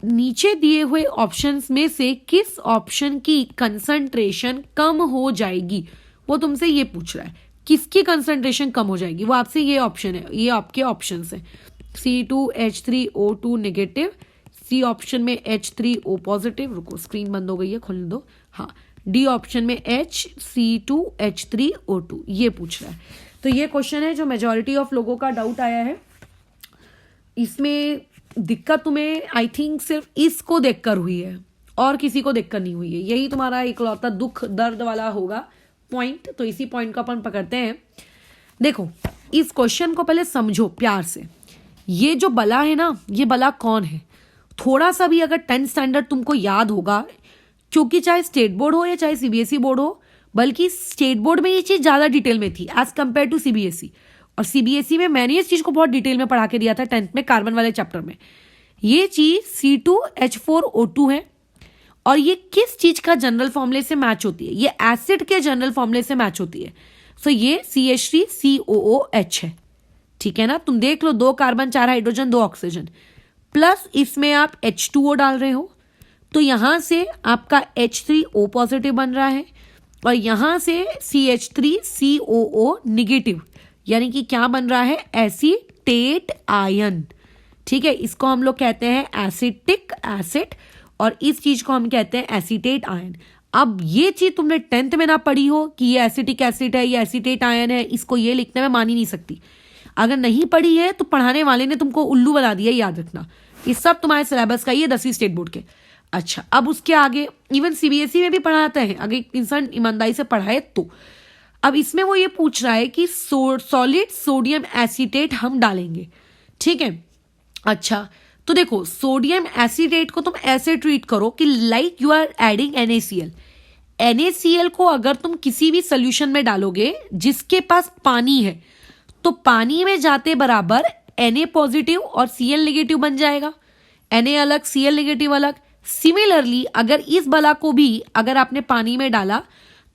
नीचे दिए हुए ऑप्शंस में से किस ऑप्शन की कंसंट्रेशन कम हो जाएगी, वो तुमसे ये पूछ रहा है किसकी कंसंट्रेशन कम हो जाएगी। वो आपसे ये ऑप्शन है, ये आपके ऑप्शंस हैं, C2H3O2 नेगेटिव, सी ऑप्शन में H3O पॉजिटिव, रुको स्क्रीन बंद हो गई है, खोलने दो, हाँ, डी ऑप्शन में C2H3O2, ये पूछ रहा है। तो ये क्वेश्चन है जो मेजॉरिटी ऑफ लोगों का डाउट आया है। इसमें दिक्कत तुम्हें आई थिंक सिर्फ इसको देखकर हुई है और किसी को देखकर नहीं हुई है, यही तुम्हारा इकलौता दुख दर्द वाला होगा पॉइंट। तो इसी पॉइंट को अपन पकड़ते हैं। देखो इस क्वेश्चन को पहले समझो प्यार से। ये जो बला है ना, ये बला कौन है, थोड़ा सा भी अगर 10th स्टैंडर्ड तुमको याद होगा, क्योंकि चाहे स्टेट बोर्ड हो या चाहे CBSE बोर्ड हो, बल्कि स्टेट बोर्ड में ये चीज ज्यादा डिटेल में थी एज कंपेयर टू CBSE। और CBSE में मैंने इस चीज को बहुत डिटेल में पढ़ा के दिया था 10th में कार्बन वाले चैप्टर में। ये चीज C2H4O2 है और ये किस चीज का जनरल फॉर्मूले से मैच होती है, ये एसिड के जनरल फॉर्मूले से मैच होती है। सो ये CH3COOH है, ठीक है ना। तुम देख लो 2 कार्बन 4 हाइड्रोजन 2 ऑक्सीजन, प्लस इसमें आप H2O डाल रहे हो, तो यहां से आपका H3O पॉजिटिव बन रहा है और यहां से CH3COO निगेटिव, यानी कि क्या बन रहा है, एसीटेट आयन, ठीक है। इसको हम लोग कहते हैं एसिटिक एसिड और इस चीज को हम कहते हैं एसीटेट आयन। अब ये चीज तुमने 10th में ना पढ़ी हो कि ये एसिटिक एसिड है, ये एसीटेट आयन है, इसको ये लिखने में मान ही नहीं सकती। अगर नहीं पढ़ी है तो पढ़ाने वाले ने तुमको उल्लू बना दिया, याद रखना। ये सब तुम्हारे सिलेबस का ही है 10वीं स्टेट बोर्ड के। अच्छा, अब उसके आगे इवन CBSE में भी पढ़ाते हैं, अगर इंसान ईमानदारी से पढ़ाए तो। अब इसमें वो ये पूछ रहा है कि सॉलिड सोडियम एसीटेट हम डालेंगे, ठीक है। अच्छा, तो देखो सोडियम एसीटेट को तुम ऐसे ट्रीट करो कि like you are adding NaCl। NaCl को अगर तुम किसी भी सोल्यूशन में डालोगे जिसके पास पानी है, तो पानी में जाते बराबर Na पॉजिटिव और Cl नेगेटिव बन जाएगा, Na अलग Cl नेगेटिव अलग। सिमिलरली अगर इस बला को भी अगर आपने पानी में डाला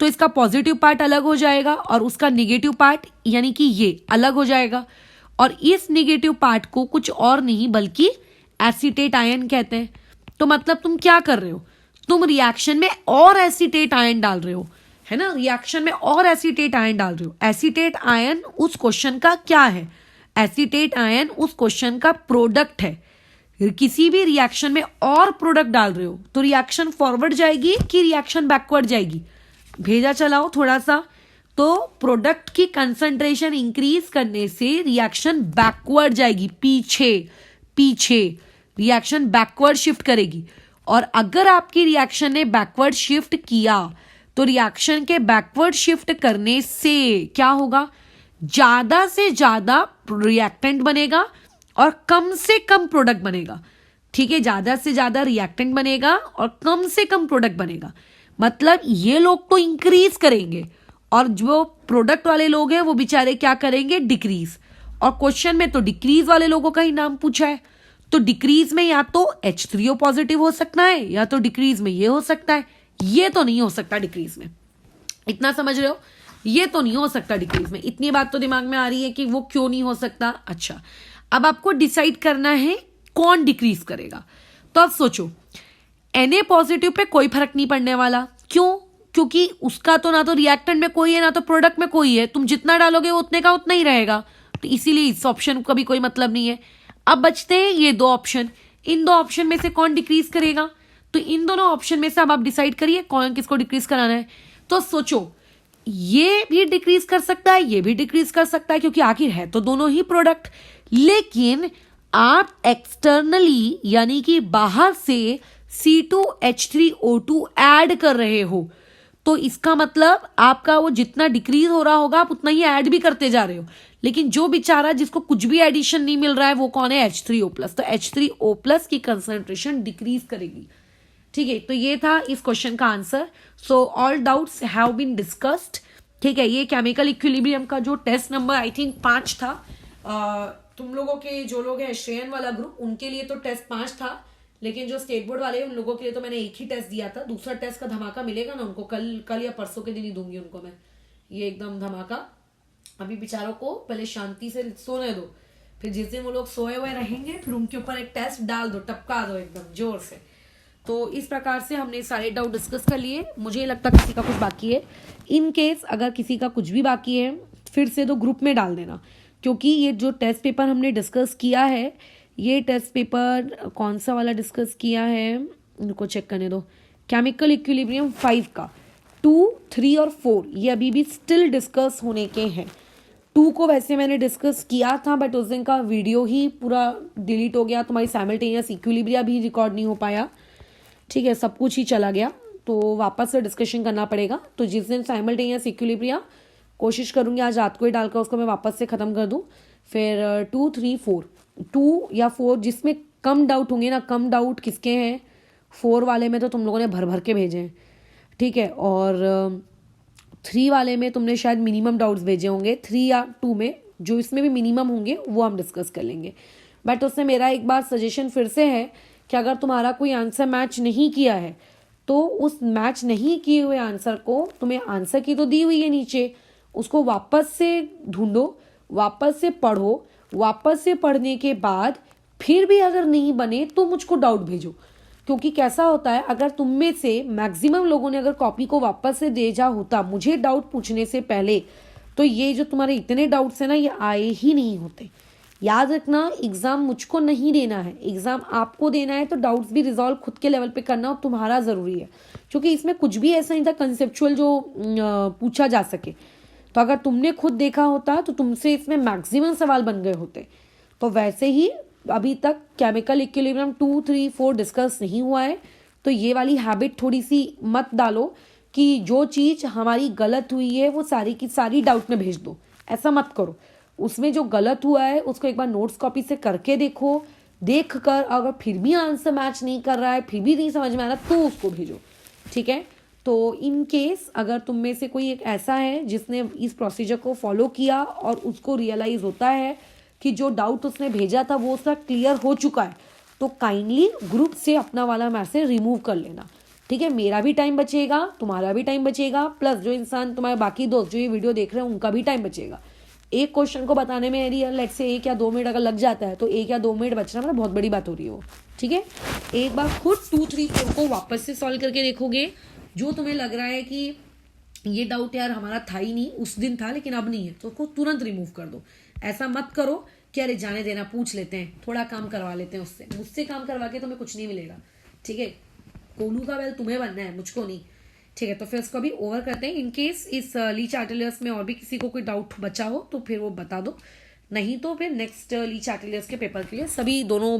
तो इसका पॉजिटिव पार्ट अलग हो जाएगा और उसका नेगेटिव पार्ट यानी कि ये अलग हो जाएगा, और इस नेगेटिव पार्ट को कुछ और नहीं बल्कि एसीटेट आयन कहते हैं। तो मतलब तुम क्या कर रहे हो, तुम रिएक्शन में और एसीटेट आयन डाल रहे हो, है ना, रिएक्शन में और एसीटेट आयन डाल रहे हो। एसीटेट आयन उस क्वेश्चन का क्या है, एसीटेट आयन उस क्वेश्चन का प्रोडक्ट है। किसी भी रिएक्शन में और प्रोडक्ट डाल रहे हो तो रिएक्शन फॉरवर्ड जाएगी कि रिएक्शन बैकवर्ड जाएगी, भेजा चलाओ थोड़ा सा, तो प्रोडक्ट की कंसंट्रेशन इंक्रीज करने से रिएक्शन बैकवर्ड जाएगी, पीछे पीछे रिएक्शन बैकवर्ड शिफ्ट करेगी। और अगर आपकी रिएक्शन ने बैकवर्ड शिफ्ट किया तो रिएक्शन के बैकवर्ड शिफ्ट करने से क्या होगा, ज्यादा से ज्यादा रिएक्टेंट बनेगा और कम से कम प्रोडक्ट बनेगा, ठीक है। ज्यादा से ज्यादा रिएक्टेंट बनेगा और कम से कम प्रोडक्ट बनेगा, मतलब ये लोग तो इंक्रीज करेंगे और जो प्रोडक्ट वाले लोग हैं वो बेचारे क्या करेंगे, डिक्रीज। और क्वेश्चन में तो डिक्रीज वाले लोगों का ही नाम पूछा है, तो डिक्रीज में या तो H3O पॉजिटिव हो सकता है या तो डिक्रीज में ये हो सकता है, ये तो नहीं हो सकता डिक्रीज में। इतना समझ रहे हो, ये तो नहीं हो सकता डिक्रीज में। इतनी बात तो दिमाग में आ रही है कि वो क्यों नहीं हो सकता। अच्छा, अब आपको डिसाइड करना है कौन डिक्रीज करेगा। तो अब सोचो, Na पॉजिटिव पे कोई फर्क नहीं पड़ने वाला। क्यों? क्योंकि उसका तो ना तो रिएक्टेंट में कोई है ना तो प्रोडक्ट में कोई है, तुम जितना डालोगे वो उतने का उतना ही रहेगा, तो इसीलिए इस ऑप्शन का भी कोई मतलब नहीं है। अब बचते हैं ये दो ऑप्शन, इन दो ऑप्शन में से कौन डिक्रीज करेगा। तो इन दोनों ऑप्शन में से अब आप डिसाइड करिए कौन किसको डिक्रीज कराना है। तो सोचो, ये भी डिक्रीज कर सकता है, ये भी डिक्रीज कर सकता है, क्योंकि आखिर है तो दोनों ही प्रोडक्ट। लेकिन आप एक्सटर्नली यानी कि बाहर से C2H3O2 ऐड कर रहे हो, तो इसका मतलब आपका वो जितना डिक्रीज हो रहा होगा आप उतना ही ऐड भी करते जा रहे हो। लेकिन जो बेचारा जिसको कुछ भी एडिशन नहीं मिल रहा है वो कौन है? H3O+। तो H3O+ की कंसंट्रेशन डिक्रीज करेगी। ठीक है, तो ये था इस क्वेश्चन का answer. So all doubts have been discussed. ठीक है, ये केमिकल इक्विलिब्रियम का जो टेस्ट नंबर आई थिंक 5 था। तुम लोगों के जो लोग हैं श्रेयन वाला ग्रुप, उनके लिए तो टेस्ट 5 था, लेकिन जो स्टेट बोर्ड वाले उन लोगों के लिए तो मैंने एक ही टेस्ट दिया था। दूसरा टेस्ट का धमाका मिलेगा ना उनको, कल या परसों के दिन ही दूंगी उनको मैं ये एकदम धमाका। अभी बेचारों को पहले शांति से सोने दो, फिर जिस दिन वो लोग सोए हुए रहेंगे फिर उनके ऊपर एक टेस्ट डाल दो, टपका दो एकदम जोर से। तो इस प्रकार से हमने सारे डाउट डिस्कस कर लिए। मुझे लगता किसी का कुछ बाकी है। इन केस अगर किसी का कुछ भी बाकी है फिर से तो ग्रुप में डाल देना, क्योंकि ये जो टेस्ट पेपर हमने डिस्कस किया है, ये टेस्ट पेपर कौन सा वाला डिस्कस किया है इनको चेक करने दो। केमिकल इक्विलिब्रियम 5 का 2, 3 और 4 ये अभी भी स्टिल डिस्कस होने के हैं। 2 को वैसे मैंने डिस्कस किया था, बट उस दिन का वीडियो ही पूरा डिलीट हो गया, तुम्हारी साइमल्टेनियस इक्विलिब्रिया भी रिकॉर्ड नहीं हो पाया। ठीक है, सब कुछ ही चला गया, तो वापस से डिस्कशन करना पड़ेगा। तो जिस दिन साइमल्टेनियस इक्विलिब्रिया कोशिश करूंगी आज रात को ही डालकर उसको मैं वापस से ख़त्म कर दूं। फिर 2, 3, 4, 2 या 4 जिसमें कम डाउट होंगे ना, कम डाउट किसके हैं 4 वाले में तो तुम लोगों ने भर भर के भेजे हैं। ठीक है, और 3 वाले में तुमने शायद मिनिमम डाउट्स भेजे होंगे। 3 या 2 में जो इसमें भी मिनिमम होंगे वो हम डिस्कस कर लेंगे। बट उसमें मेरा एक बार सजेशन फिर से है कि अगर तुम्हारा कोई आंसर मैच नहीं किया है तो उस मैच नहीं किए हुए आंसर को, तुम्हें आंसर की तो दी हुई है नीचे, उसको वापस से ढूंढो, वापस से पढ़ो, वापस से पढ़ने के बाद फिर भी अगर नहीं बने तो मुझको डाउट भेजो। क्योंकि कैसा होता है, अगर तुम में से मैक्सिमम लोगों ने अगर कॉपी को वापस से भेजा होता मुझे डाउट पूछने से पहले, तो ये जो तुम्हारे इतने डाउट्स हैं ना ये आए ही नहीं होते। याद रखना, एग्जाम मुझको नहीं देना है, एग्जाम आपको देना है, तो डाउट्स भी रिजॉल्व खुद के लेवल पे करना तुम्हारा ज़रूरी है, क्योंकि इसमें कुछ भी ऐसा नहीं था कंसेप्चुअल जो पूछा जा सके। तो अगर तुमने खुद देखा होता तो तुमसे इसमें मैक्सिमम सवाल बन गए होते। तो वैसे ही अभी तक केमिकल इक्विलिब्रियम 2, 3, 4 डिस्कस नहीं हुआ है, तो ये वाली हैबिट थोड़ी सी मत डालो कि जो चीज़ हमारी गलत हुई है वो सारी की सारी डाउट में भेज दो। ऐसा मत करो, उसमें जो गलत हुआ है उसको एक बार नोट्स कॉपी से करके देखो, देख कर अगर फिर भी आंसर मैच नहीं कर रहा है, फिर भी नहीं समझ में आ रहा, तो उसको भेजो। ठीक है, तो इन केस अगर तुम में से कोई एक ऐसा है जिसने इस प्रोसीजर को फॉलो किया और उसको रियलाइज होता है कि जो डाउट उसने भेजा था वो उसका क्लियर हो चुका है, तो काइंडली ग्रुप से अपना वाला मैसेज रिमूव कर लेना। ठीक है, मेरा भी टाइम बचेगा, तुम्हारा भी टाइम बचेगा, प्लस जो इंसान तुम्हारे बाकी दोस्त जो ये वीडियो देख रहे हैं उनका भी टाइम बचेगा। एक क्वेश्चन को बताने में यदि लेट्स से 1 या 2 मिनट अगर लग जाता है तो 1 या 2 मिनट बचना मतलब बहुत बड़ी बात हो रही है वो। ठीक है, एक बार खुद 2, 3, 4 को वापस से सॉल्व करके देखोगे, जो तुम्हें लग रहा है कि ये डाउट यार हमारा था ही नहीं, उस दिन था लेकिन अब नहीं है, तो उसको तुरंत रिमूव कर दो। ऐसा मत करो कि अरे जाने देना, पूछ लेते हैं, थोड़ा काम करवा लेते हैं उससे। मुझसे काम करवा के तुम्हें कुछ नहीं मिलेगा। ठीक है, कोलू का वेल तुम्हें बनना है, मुझको नहीं। ठीक है, तो फिर उसको भी ओवर करते हैं। इन केस इस लीच आर्टिलियर्स में और भी किसी को कोई डाउट बचा हो तो फिर वो बता दो, नहीं तो फिर नेक्स्ट लीच आर्टिलियर्स के पेपर के लिए सभी दोनों